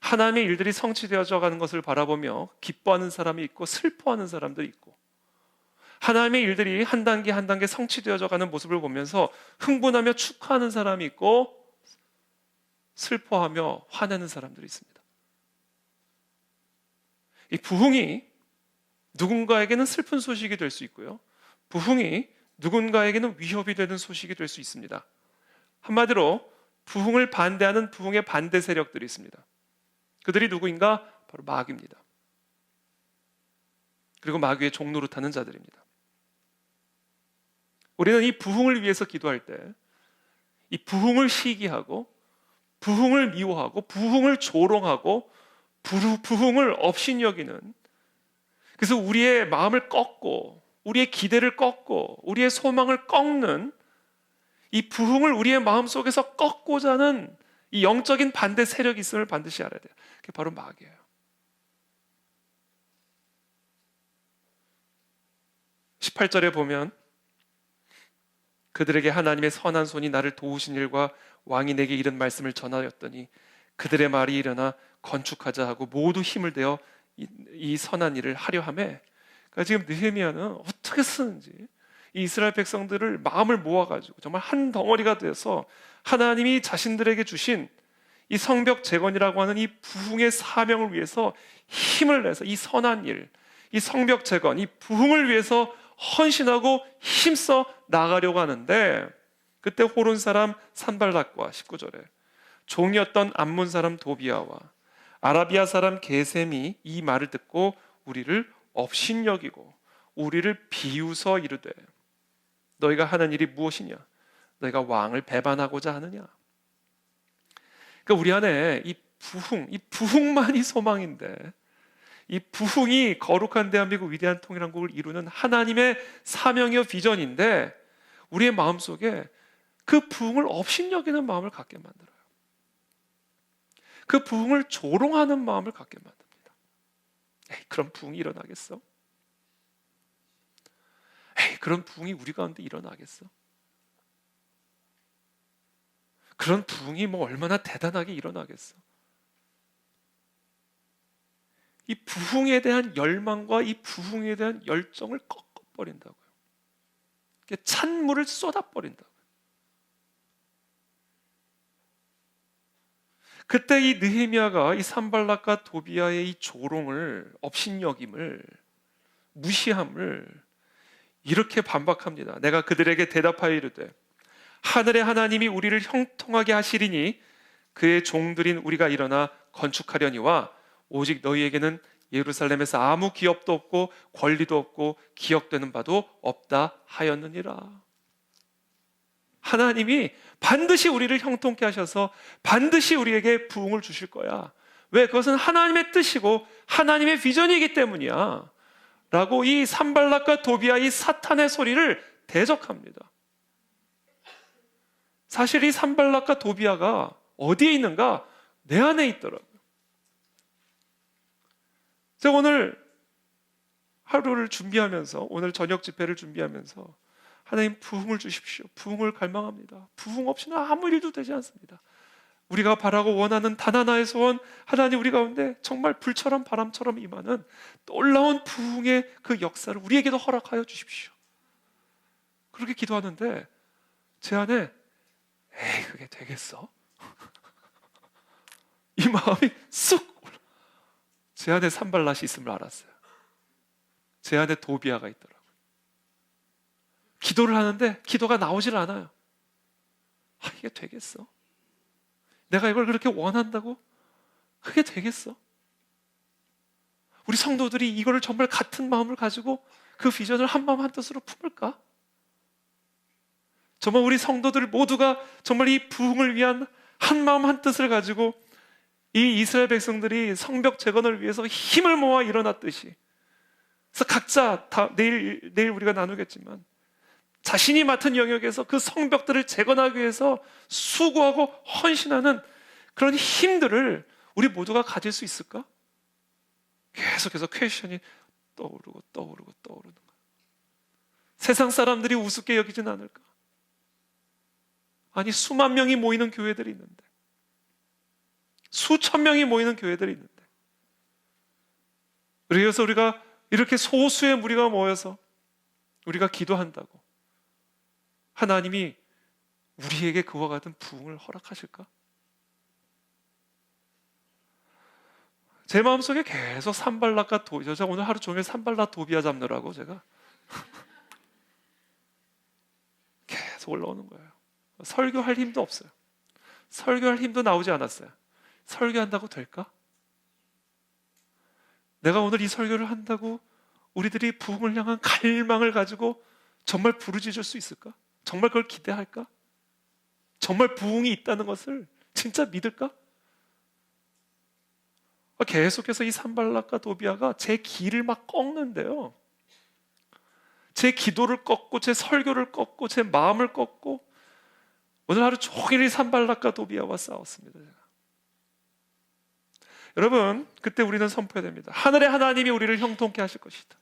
[SPEAKER 1] 하나님의 일들이 성취되어져 가는 것을 바라보며 기뻐하는 사람이 있고 슬퍼하는 사람도 있고, 하나님의 일들이 한 단계 한 단계 성취되어져 가는 모습을 보면서 흥분하며 축하하는 사람이 있고 슬퍼하며 화내는 사람들이 있습니다. 이 부흥이 누군가에게는 슬픈 소식이 될 수 있고요, 부흥이 누군가에게는 위협이 되는 소식이 될 수 있습니다. 한마디로 부흥을 반대하는 부흥의 반대 세력들이 있습니다. 그들이 누구인가? 바로 마귀입니다. 그리고 마귀의 종로로 타는 자들입니다. 우리는 이 부흥을 위해서 기도할 때 이 부흥을 시기하고 부흥을 미워하고 부흥을 조롱하고 부흥을 업신여기는, 그래서 우리의 마음을 꺾고 우리의 기대를 꺾고 우리의 소망을 꺾는 이 부흥을 우리의 마음속에서 꺾고자 하는 이 영적인 반대 세력이 있음을 반드시 알아야 돼요. 그게 바로 마귀예요. 18절에 보면 그들에게 하나님의 선한 손이 나를 도우신 일과 왕이 내게 이런 말씀을 전하였더니 그들의 말이 일어나 건축하자 하고 모두 힘을 대어 이 선한 일을 하려 하매, 그러니까 지금 느헤미야는 어떻게 쓰는지 이 이스라엘 백성들을 마음을 모아가지고 정말 한 덩어리가 돼서 하나님이 자신들에게 주신 이 성벽 재건이라고 하는 이 부흥의 사명을 위해서 힘을 내서 이 선한 일, 이 성벽 재건, 이 부흥을 위해서 헌신하고 힘써 나가려고 하는데, 그때 호론 사람 산발랏과 19절에 종이었던 암몬 사람 도비아와 아라비아 사람 게셈이 이 말을 듣고 우리를 업신여기고 우리를 비웃어 이르되 너희가 하는 일이 무엇이냐? 너희가 왕을 배반하고자 하느냐? 그러니까 우리 안에 이 부흥만이 소망인데, 이 부흥이 거룩한 대한민국 위대한 통일한국을 이루는 하나님의 사명이요 비전인데, 우리의 마음속에 그 부흥을 업신여기는 마음을 갖게 만들어요. 그 부흥을 조롱하는 마음을 갖게 만듭니다. 에이, 그런 부흥이 일어나겠어? 에이, 그런 부흥이 우리 가운데 일어나겠어? 그런 부흥이 뭐 얼마나 대단하게 일어나겠어? 이 부흥에 대한 열망과 이 부흥에 대한 열정을 꺾어버린다고요. 찬물을 쏟아버린다고요. 그때 이 느헤미야가 이 산발랏과 도비아의 이 조롱을, 업신여김을, 무시함을 이렇게 반박합니다. 내가 그들에게 대답하여 이르되 하늘의 하나님이 우리를 형통하게 하시리니 그의 종들인 우리가 일어나 건축하려니와 오직 너희에게는 예루살렘에서 아무 기업도 없고 권리도 없고 기억되는 바도 없다 하였느니라. 하나님이 반드시 우리를 형통케 하셔서 반드시 우리에게 부흥을 주실 거야. 왜? 그것은 하나님의 뜻이고 하나님의 비전이기 때문이야 라고 이 산발락과 도비아, 이 사탄의 소리를 대적합니다. 사실 이 산발락과 도비아가 어디에 있는가? 내 안에 있더라고요. 제가 오늘 하루를 준비하면서, 오늘 저녁 집회를 준비하면서 하나님 부흥을 주십시오. 부흥을 갈망합니다. 부흥 없이는 아무 일도 되지 않습니다. 우리가 바라고 원하는 단 하나의 소원, 하나님 우리 가운데 정말 불처럼 바람처럼 임하는 놀라운 부흥의 그 역사를 우리에게도 허락하여 주십시오. 그렇게 기도하는데 제 안에 에이 그게 되겠어? 이 마음이 쑥 올라. 제 안에 산발랏이 있음을 알았어요. 제 안에 도비아가 있더라고요. 기도를 하는데 기도가 나오질 않아요. 이게 되겠어? 내가 이걸 그렇게 원한다고? 그게 되겠어? 우리 성도들이 이거를 정말 같은 마음을 가지고 그 비전을 한 마음 한 뜻으로 품을까? 정말 우리 성도들 모두가 정말 이 부흥을 위한 한 마음 한 뜻을 가지고 이 이스라엘 백성들이 성벽 재건을 위해서 힘을 모아 일어났듯이, 그래서 각자 다 내일 우리가 나누겠지만 자신이 맡은 영역에서 그 성벽들을 재건하기 위해서 수고하고 헌신하는 그런 힘들을 우리 모두가 가질 수 있을까? 계속해서 퀘스천이 떠오르는 거야. 세상 사람들이 우습게 여기진 않을까? 아니 수만 명이 모이는 교회들이 있는데, 수천 명이 모이는 교회들이 있는데, 그래서 우리가 이렇게 소수의 무리가 모여서 우리가 기도한다고 하나님이 우리에게 그와 같은 부흥을 허락하실까? 제 마음속에 계속 산발락과 도비아, 제가 오늘 하루 종일 산발락 도비아 잡느라고 제가 계속 올라오는 거예요. 설교할 힘도 없어요. 설교할 힘도 나오지 않았어요. 설교한다고 될까? 내가 오늘 이 설교를 한다고 우리들이 부흥을 향한 갈망을 가지고 정말 부르짖을 수 있을까? 정말 그걸 기대할까? 정말 부흥이 있다는 것을 진짜 믿을까? 계속해서 이 산발락과 도비아가 제 길을 막 꺾는데요, 제 기도를 꺾고 제 설교를 꺾고 제 마음을 꺾고 오늘 하루 종일 이 산발락과 도비아와 싸웠습니다. 제가. 여러분, 그때 우리는 선포해야 됩니다. 하늘의 하나님이 우리를 형통케 하실 것이다.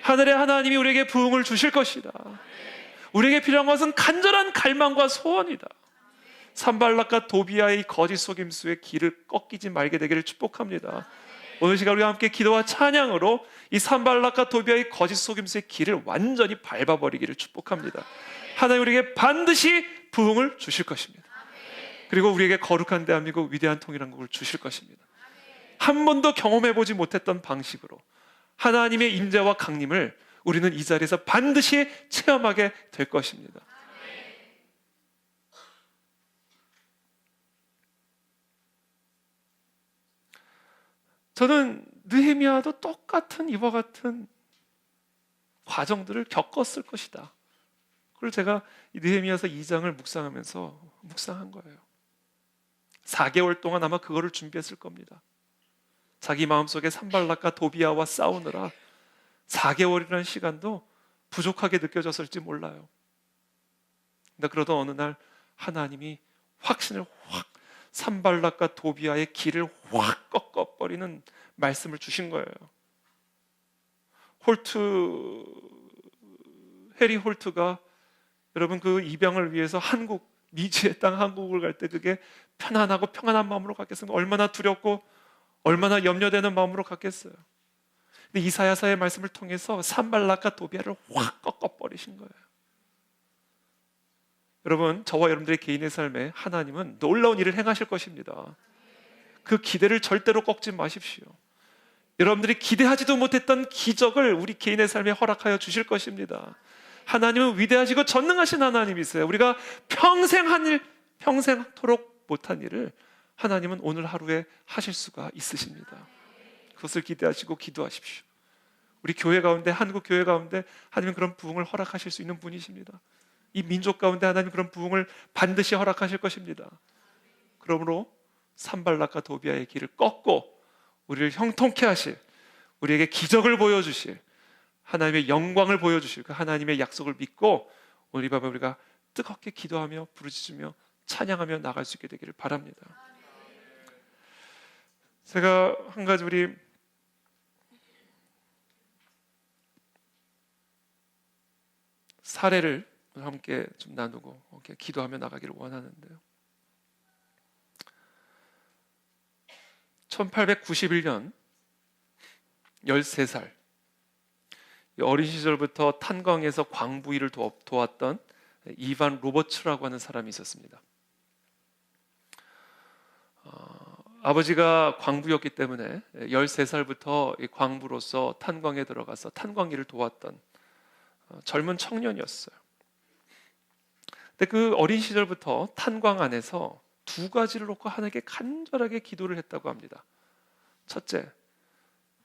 [SPEAKER 1] 하늘의 하나님이 우리에게 부흥을 주실 것이다. 우리에게 필요한 것은 간절한 갈망과 소원이다. 산발락과 도비아의 거짓 속임수의 길을 꺾이지 말게 되기를 축복합니다. 오늘 시간 우리가 함께 기도와 찬양으로 이 산발락과 도비아의 거짓 속임수의 길을 완전히 밟아버리기를 축복합니다. 하나님 우리에게 반드시 부흥을 주실 것입니다. 그리고 우리에게 거룩한 대한민국, 위대한 통일한국을 주실 것입니다. 한 번도 경험해보지 못했던 방식으로 하나님의 임재와 강림을 우리는 이 자리에서 반드시 체험하게 될 것입니다. 저는 느헤미야도 똑같은 이와 같은 과정들을 겪었을 것이다. 그걸 제가 느헤미야서 2장을 묵상한 거예요. 4개월 동안 아마 그거를 준비했을 겁니다. 자기 마음속에 산발락과 도비아와 싸우느라 4개월이라는 시간도 부족하게 느껴졌을지 몰라요. 근데 그러던 어느 날 하나님이 확신을 확, 산발락과 도비아의 길을 확 꺾어버리는 말씀을 주신 거예요. 해리 홀트가 여러분 그 입양을 위해서 미지의 땅 한국을 갈 때 그게 편안하고 평안한 마음으로 갔겠습니까? 얼마나 두렵고 얼마나 염려되는 마음으로 갔겠어요. 근데 이사야서의 말씀을 통해서 산발락과 도비아를 확 꺾어버리신 거예요. 여러분, 저와 여러분들의 개인의 삶에 하나님은 놀라운 일을 행하실 것입니다. 그 기대를 절대로 꺾지 마십시오. 여러분들이 기대하지도 못했던 기적을 우리 개인의 삶에 허락하여 주실 것입니다. 하나님은 위대하시고 전능하신 하나님이세요. 우리가 평생토록 못한 일을 하나님은 오늘 하루에 하실 수가 있으십니다. 그것을 기대하시고 기도하십시오. 우리 교회 가운데, 한국 교회 가운데 하나님은 그런 부흥을 허락하실 수 있는 분이십니다. 이 민족 가운데 하나님 그런 부흥을 반드시 허락하실 것입니다. 그러므로 산발락과 도비아의 길을 꺾고 우리를 형통케 하실, 우리에게 기적을 보여주실, 하나님의 영광을 보여주실 그 하나님의 약속을 믿고 오늘 이 밤에 우리가 뜨겁게 기도하며 부르짖으며 찬양하며 나갈 수 있게 되기를 바랍니다. 제가 한 가지 우리 사례를 함께 좀 나누고 이렇게 기도하며 나가기를 원하는데요. 1891년 13살 어린 시절부터 탄광에서 광부 일을 도왔던 이반 로버츠라고 하는 사람이 있었습니다. 아버지가 광부였기 때문에 13살부터 광부로서 탄광에 들어가서 탄광 일을 도왔던 젊은 청년이었어요. 근데 그 어린 시절부터 탄광 안에서 두 가지를 놓고 하나님께 간절하게 기도를 했다고 합니다. 첫째,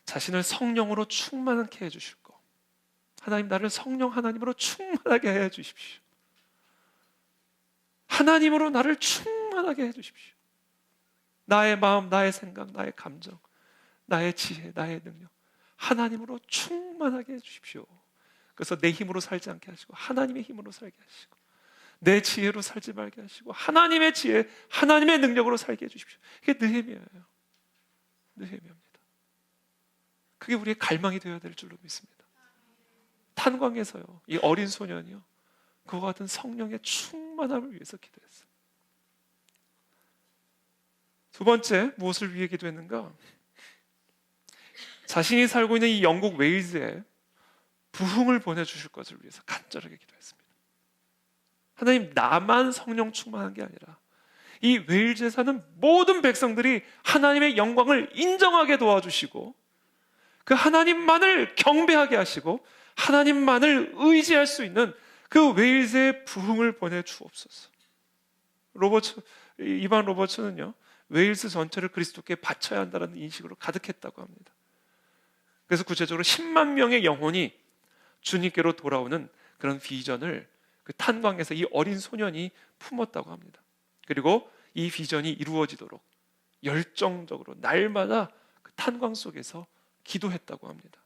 [SPEAKER 1] 자신을 성령으로 충만하게 해주실 것. 하나님, 나를 성령 하나님으로 충만하게 해주십시오. 하나님으로 나를 충만하게 해주십시오. 나의 마음, 나의 생각, 나의 감정, 나의 지혜, 나의 능력 하나님으로 충만하게 해주십시오. 그래서 내 힘으로 살지 않게 하시고 하나님의 힘으로 살게 하시고 내 지혜로 살지 말게 하시고 하나님의 지혜, 하나님의 능력으로 살게 해주십시오. 이게 느헤미야예요. 느헤미야입니다. 그게 우리의 갈망이 되어야 될 줄로 믿습니다. 탄광에서요, 이 어린 소년이요, 그와 같은 성령의 충만함을 위해서 기도했어요. 두 번째, 무엇을 위해 기도했는가? 자신이 살고 있는 이 영국 웨일즈에 부흥을 보내주실 것을 위해서 간절하게 기도했습니다. 하나님, 나만 성령 충만한 게 아니라 이 웨일즈에 사는 모든 백성들이 하나님의 영광을 인정하게 도와주시고 그 하나님만을 경배하게 하시고 하나님만을 의지할 수 있는 그 웨일즈의 부흥을 보내주옵소서. 이반 로버츠는요, 웨일스 전체를 그리스도께 바쳐야 한다는 인식으로 가득했다고 합니다. 그래서 구체적으로 10만 명의 영혼이 주님께로 돌아오는 그런 비전을 그 탄광에서 이 어린 소년이 품었다고 합니다. 그리고 이 비전이 이루어지도록 열정적으로 날마다 그 탄광 속에서 기도했다고 합니다.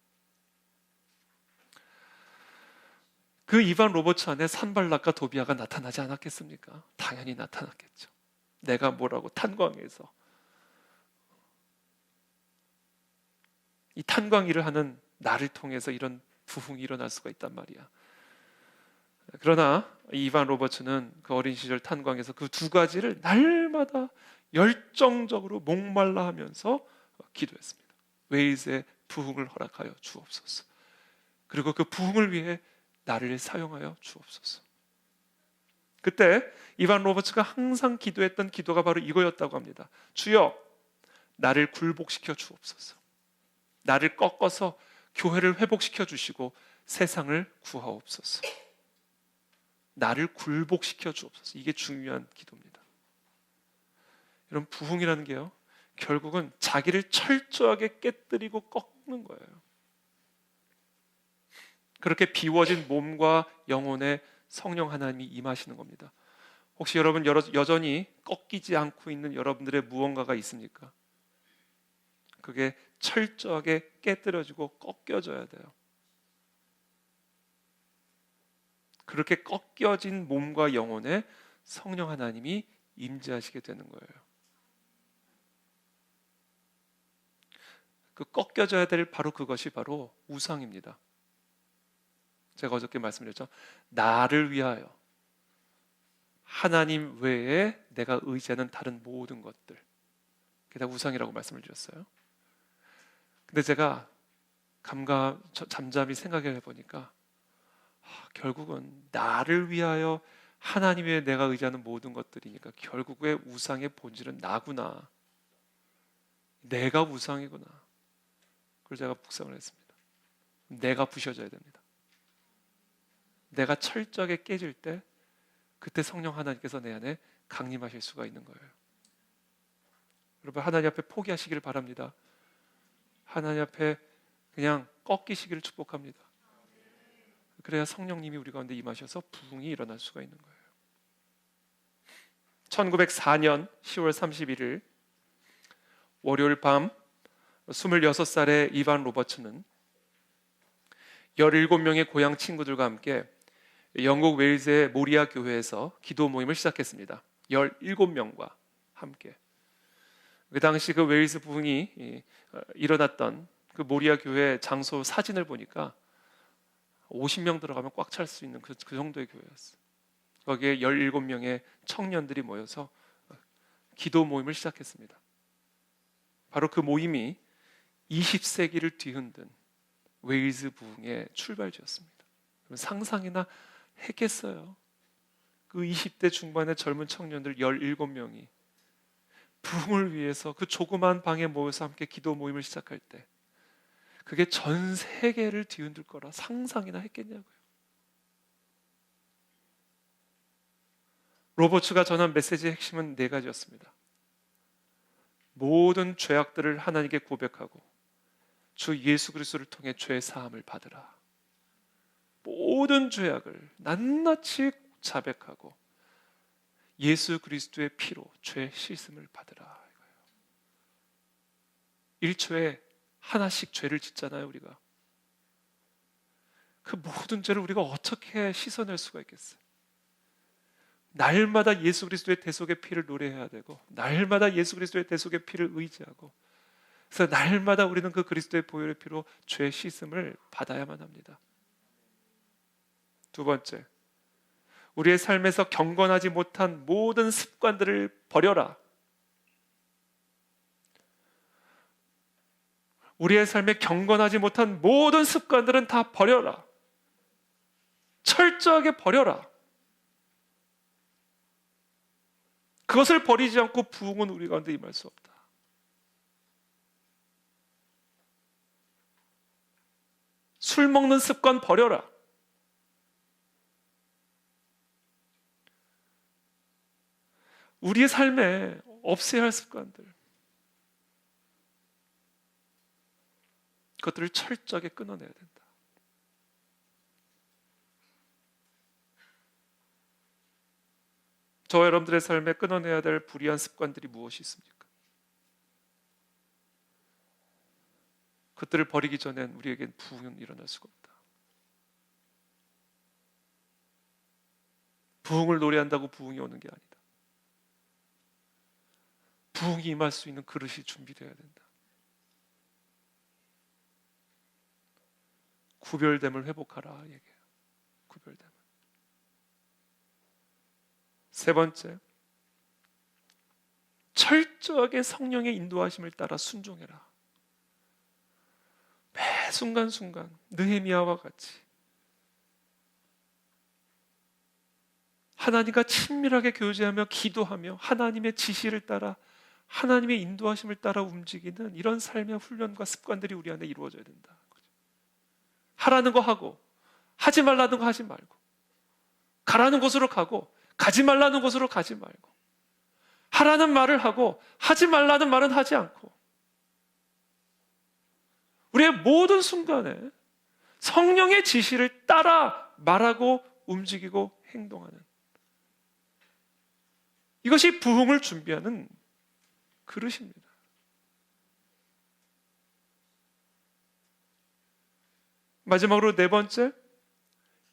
[SPEAKER 1] 그 이반 로버츠 안에 산발락과 도비아가 나타나지 않았겠습니까? 당연히 나타났겠죠. 내가 뭐라고 탄광에서 이 탄광 일을 하는 나를 통해서 이런 부흥이 일어날 수가 있단 말이야. 그러나 이반 로버츠는 그 어린 시절 탄광에서 그 두 가지를 날마다 열정적으로 목말라 하면서 기도했습니다. 웨일즈의 부흥을 허락하여 주옵소서. 그리고 그 부흥을 위해 나를 사용하여 주옵소서. 그때 이반 로버츠가 항상 기도했던 기도가 바로 이거였다고 합니다. 주여, 나를 굴복시켜 주옵소서. 나를 꺾어서 교회를 회복시켜 주시고 세상을 구하옵소서. 나를 굴복시켜 주옵소서. 이게 중요한 기도입니다. 이런 부흥이라는 게요, 결국은 자기를 철저하게 깨뜨리고 꺾는 거예요. 그렇게 비워진 몸과 영혼에 성령 하나님이 임하시는 겁니다. 혹시 여러분 여전히 꺾이지 않고 있는 여러분들의 무언가가 있습니까? 그게 철저하게 깨뜨려지고 꺾여져야 돼요. 그렇게 꺾여진 몸과 영혼에 성령 하나님이 임재하시게 되는 거예요. 그 꺾여져야 될 바로 그것이 바로 우상입니다. 제가 어저께 말씀드렸죠. 나를 위하여 하나님 외에 내가 의지하는 다른 모든 것들, 그게 다 우상이라고 말씀을 드렸어요. 근데 제가 잠잠히 생각을 해보니까 결국은 나를 위하여 하나님 외에 내가 의지하는 모든 것들이니까 결국에 우상의 본질은 나구나. 내가 우상이구나. 그걸 제가 묵상을 했습니다. 내가 부셔져야 됩니다. 내가 철저하게 깨질 때 그때 성령 하나님께서 내 안에 강림하실 수가 있는 거예요. 여러분, 하나님 앞에 포기하시기를 바랍니다. 하나님 앞에 그냥 꺾이시기를 축복합니다. 그래야 성령님이 우리 가운데 임하셔서 부흥이 일어날 수가 있는 거예요. 1904년 10월 31일 월요일 밤 26살의 이반 로버츠는 17명의 고향 친구들과 함께 영국 웨일즈의 모리아 교회에서 기도 모임을 시작했습니다. 17명과 함께. 그 당시 그 웨일즈 부흥이 일어났던 그 모리아 교회 장소 사진을 보니까 50명 들어가면 꽉 찰 수 있는 그 정도의 교회였어요. 거기에 17명의 청년들이 모여서 기도 모임을 시작했습니다. 바로 그 모임이 20세기를 뒤흔든 웨일즈 부흥의 출발지였습니다. 상상이나 했겠어요? 그 20대 중반의 젊은 청년들 17명이 부흥을 위해서 그 조그만 방에 모여서 함께 기도 모임을 시작할 때 그게 전 세계를 뒤흔들 거라 상상이나 했겠냐고요. 로버츠가 전한 메시지의 핵심은 4가지였습니다. 모든 죄악들을 하나님께 고백하고 주 예수 그리스도를 통해 죄 사함을 받으라. 모든 죄악을 낱낱이 자백하고 예수 그리스도의 피로 죄 씻음을 받으라. 1초에 하나씩 죄를 짓잖아요, 우리가. 그 모든 죄를 우리가 어떻게 씻어낼 수가 있겠어요? 날마다 예수 그리스도의 대속의 피를 노래해야 되고, 날마다 예수 그리스도의 대속의 피를 의지하고, 그래서 날마다 우리는 그 그리스도의 보혈의 피로 죄 씻음을 받아야만 합니다. 2번째, 우리의 삶에서 경건하지 못한 모든 습관들을 버려라. 우리의 삶에 경건하지 못한 모든 습관들은 다 버려라. 철저하게 버려라. 그것을 버리지 않고 부흥은 우리 가운데 임할 수 없다. 술 먹는 습관 버려라. 우리의 삶에 없애야 할 습관들, 그것들을 철저하게 끊어내야 된다. 저와 여러분들의 삶에 끊어내야 될 불의한 습관들이 무엇이 있습니까? 그것들을 버리기 전엔 우리에겐 부흥은 일어날 수가 없다. 부흥을 노래한다고 부흥이 오는 게 아니다. 부흥이 임할 수 있는 그릇이 준비되어야 된다. 구별됨을 회복하라 얘기해요. 구별됨. 3번째, 철저하게 성령의 인도하심을 따라 순종해라. 매 순간순간 느헤미야와 같이 하나님과 친밀하게 교제하며 기도하며 하나님의 지시를 따라 하나님의 인도하심을 따라 움직이는 이런 삶의 훈련과 습관들이 우리 안에 이루어져야 된다. 하라는 거 하고 하지 말라는 거 하지 말고, 가라는 곳으로 가고 가지 말라는 곳으로 가지 말고, 하라는 말을 하고 하지 말라는 말은 하지 않고, 우리의 모든 순간에 성령의 지시를 따라 말하고 움직이고 행동하는, 이것이 부흥을 준비하는 그릇입니다. 마지막으로 4번째,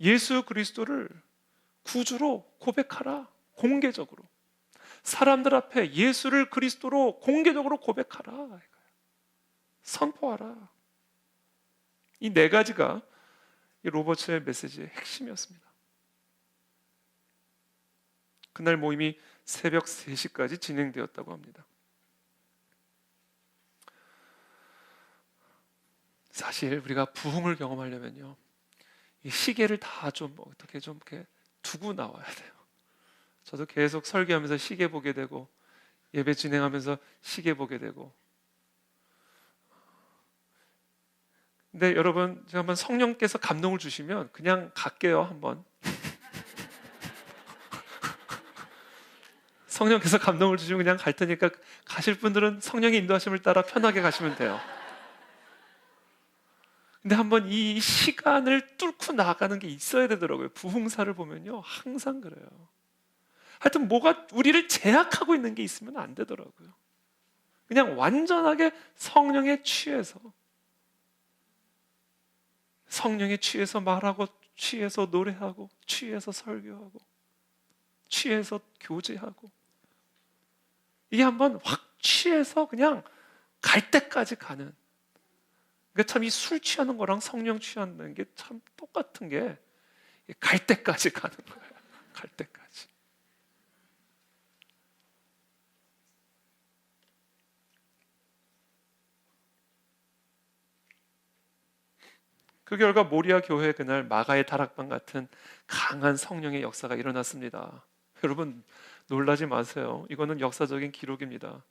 [SPEAKER 1] 예수 그리스도를 구주로 고백하라. 공개적으로 사람들 앞에 예수를 그리스도로 공개적으로 고백하라. 선포하라. 이 4가지가 이 로버츠의 메시지의 핵심이었습니다. 그날 모임이 새벽 3시까지 진행되었다고 합니다. 사실 우리가 부흥을 경험하려면요, 이 시계를 다 좀 어떻게 좀 이렇게 두고 나와야 돼요. 저도 계속 설교하면서 시계 보게 되고, 예배 진행하면서 시계 보게 되고. 근데 여러분, 제가 한번 성령께서 감동을 주시면 그냥 갈게요. 한번 성령께서 감동을 주시면 그냥 갈 테니까 가실 분들은 성령의 인도하심을 따라 편하게 가시면 돼요. 근데 한번 이 시간을 뚫고 나가는 게 있어야 되더라고요. 부흥사를 보면요, 항상 그래요. 하여튼 뭐가 우리를 제약하고 있는 게 있으면 안 되더라고요. 그냥 완전하게 성령에 취해서 말하고, 취해서 노래하고, 취해서 설교하고, 취해서 교제하고, 이게 한번 확 취해서 그냥 갈 때까지 가는. 그러니까 참 이 술 취하는 거랑 성령 취하는 게 참 똑같은 게 갈 때까지 가는 거예요. 갈 때까지. 그 결과 모리아 교회 그날 마가의 다락방 같은 강한 성령의 역사가 일어났습니다. 여러분 놀라지 마세요. 이거는 역사적인 기록입니다.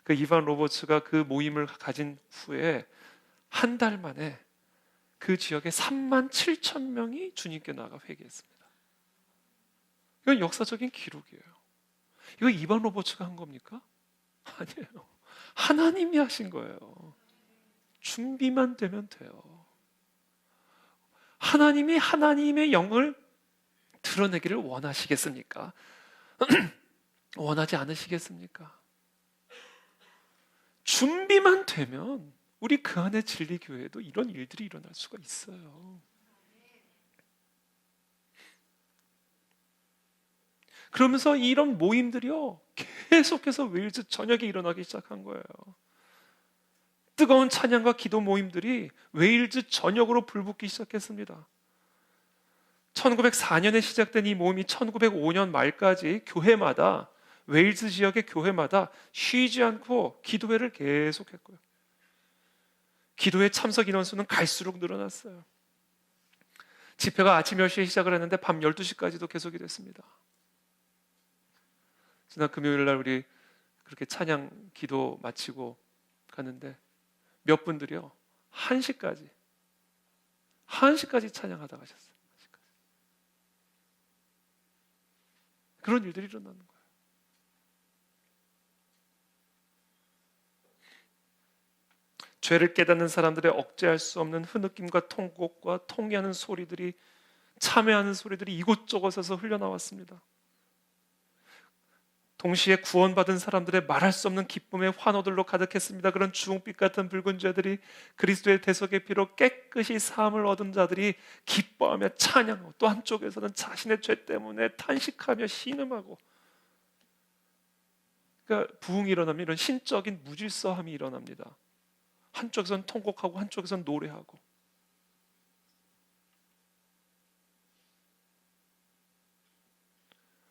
[SPEAKER 1] 그 이반 로버츠가 그 모임을 가진 후에 한 달 만에 그 지역에 3만 7천 명이 주님께 나가 회개했습니다. 이건 역사적인 기록이에요. 이거 이반 로버츠가 한 겁니까? 아니에요. 하나님이 하신 거예요. 준비만 되면 돼요. 하나님이 하나님의 영을 드러내기를 원하시겠습니까? 원하지 않으시겠습니까? 준비만 되면 우리 그 안에 진리교회에도 이런 일들이 일어날 수가 있어요. 그러면서 이런 모임들이요 계속해서 웨일즈 전역에 일어나기 시작한 거예요. 뜨거운 찬양과 기도 모임들이 웨일즈 전역으로 불붙기 시작했습니다. 1904년에 시작된 이 모임이 1905년 말까지 교회마다, 웨일즈 지역의 교회마다 쉬지 않고 기도회를 계속했고요. 기도회 참석 인원수는 갈수록 늘어났어요. 집회가 아침 10시에 시작을 했는데 밤 12시까지도 계속이 됐습니다. 지난 금요일 날 우리 그렇게 찬양 기도 마치고 갔는데 몇 분들이요 1시까지 찬양하다 가셨어요. 1시까지. 그런 일들이 일어나는 거예요. 죄를 깨닫는 사람들의 억제할 수 없는 흐느낌과 통곡과 통회하는 소리들이, 참회하는 소리들이 이곳저곳에서 흘러나왔습니다. 동시에 구원받은 사람들의 말할 수 없는 기쁨의 환호들로 가득했습니다. 그런 주홍빛 같은 붉은 죄들이 그리스도의 대속의 피로 깨끗이 사함을 얻은 자들이 기뻐하며 찬양하고, 또 한쪽에서는 자신의 죄 때문에 탄식하며 신음하고, 그러니까 부흥이 일어나면 이런 신적인 무질서함이 일어납니다. 한쪽에서는 통곡하고 한쪽에서는 노래하고.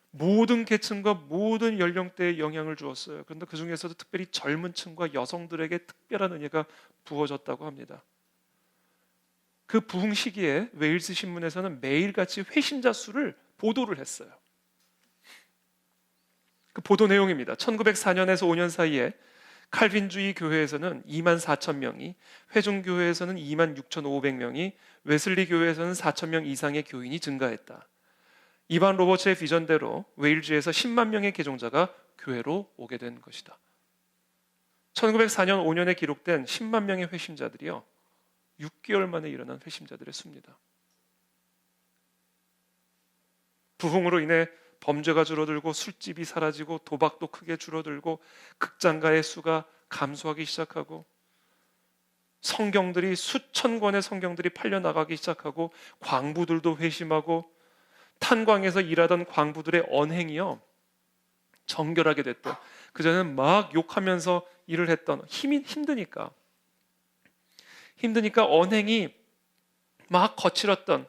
[SPEAKER 1] 모든 계층과 모든 연령대에 영향을 주었어요. 그런데 그 중에서도 특별히 젊은 층과 여성들에게 특별한 은혜가 부어졌다고 합니다. 그 부흥 시기에 웨일스 신문에서는 매일같이 회신자 수를 보도를 했어요. 그 보도 내용입니다. 1904년에서 5년 사이에 칼빈주의 교회에서는 2만 4천 명이, 회중교회에서는 2만 6,500명이, 웨슬리 교회에서는 4천 명 이상의 교인이 증가했다. 이반 로버츠의 비전대로 웨일즈에서 10만 명의 개종자가 교회로 오게 된 것이다. 1904년 5년에 기록된 10만 명의 회심자들이요 6개월 만에 일어난 회심자들의 수입니다. 부흥으로 인해 범죄가 줄어들고 술집이 사라지고 도박도 크게 줄어들고 극장가의 수가 감소하기 시작하고 성경들이 수천 권의 성경들이 팔려나가기 시작하고 광부들도 회심하고 탄광에서 일하던 광부들의 언행이요 정결하게 됐다. 그전에는 막 욕하면서 일을 했던, 힘드니까 언행이 막 거칠었던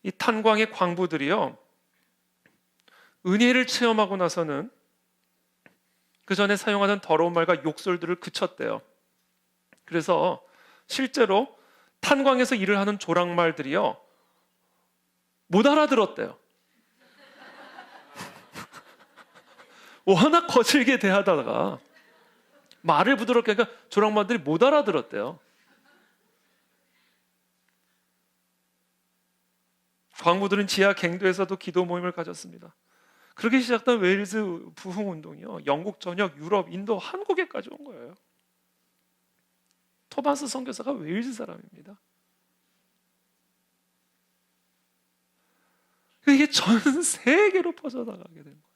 [SPEAKER 1] 이 탄광의 광부들이요 은혜를 체험하고 나서는 그 전에 사용하던 더러운 말과 욕설들을 그쳤대요. 그래서 실제로 탄광에서 일을 하는 조랑말들이요 못 알아들었대요. 워낙 거칠게 대하다가 말을 부드럽게 하니까 조랑말들이 못 알아들었대요. 광부들은 지하 갱도에서도 기도 모임을 가졌습니다. 그렇게 시작된 웨일즈 부흥 운동이요 영국 전역, 유럽, 인도, 한국에까지 온 거예요. 토마스 선교사가 웨일즈 사람입니다. 이게 전 세계로 퍼져나가게 된 거예요.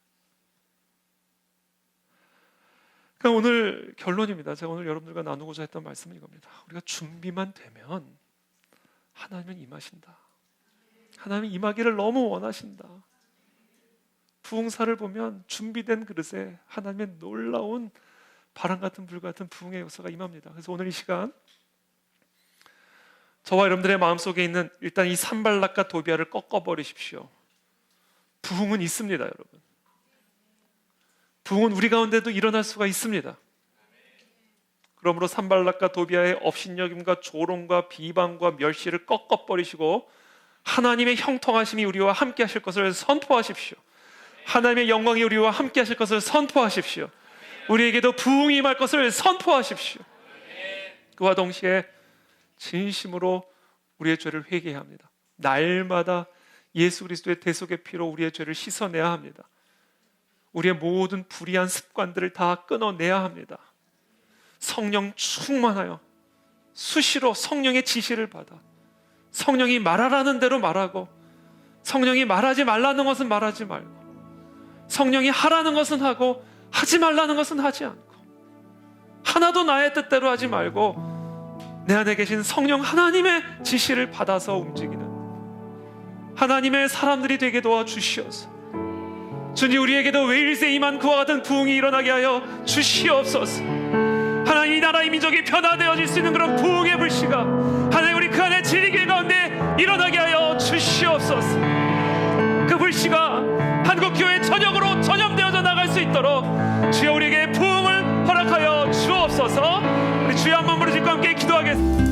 [SPEAKER 1] 그러니까 오늘 결론입니다. 제가 오늘 여러분들과 나누고자 했던 말씀은 이겁니다. 우리가 준비만 되면 하나님은 임하신다. 하나님은 임하기를 너무 원하신다. 부흥사를 보면 준비된 그릇에 하나님의 놀라운 바람 같은 불 같은 부흥의 역사가 임합니다. 그래서 오늘 이 시간 저와 여러분들의 마음속에 있는 일단 이 산발락과 도비아를 꺾어버리십시오. 부흥은 있습니다, 여러분. 부흥은 우리 가운데도 일어날 수가 있습니다. 그러므로 산발락과 도비아의 업신여김과 조롱과 비방과 멸시를 꺾어버리시고 하나님의 형통하심이 우리와 함께 하실 것을 선포하십시오. 하나님의 영광이 우리와 함께 하실 것을 선포하십시오. 우리에게도 부흥이 임할 것을 선포하십시오. 그와 동시에 진심으로 우리의 죄를 회개해야 합니다. 날마다 예수 그리스도의 대속의 피로 우리의 죄를 씻어내야 합니다. 우리의 모든 불의한 습관들을 다 끊어내야 합니다. 성령 충만하여 수시로 성령의 지시를 받아 성령이 말하라는 대로 말하고 성령이 말하지 말라는 것은 말하지 말고 성령이 하라는 것은 하고 하지 말라는 것은 하지 않고 하나도 나의 뜻대로 하지 말고 내 안에 계신 성령 하나님의 지시를 받아서 움직이는 하나님의 사람들이 되게 도와주시옵소서. 주님, 우리에게도 외일세 임한 그와 같은 부흥이 일어나게 하여 주시옵소서. 하나님, 이 나라의 민족이 변화되어질 수 있는 그런 부흥의 불씨가 하나님 우리 그 안에 진리길 가운데 일어나게 하여 주시옵소서. 그 불씨가 한국교회 전역으로 전염되어져 나갈 수 있도록 주여 우리에게 부흥을 허락하여 주옵소서. 우리 주여 한 번 부르짖고 함께 기도하겠습니다.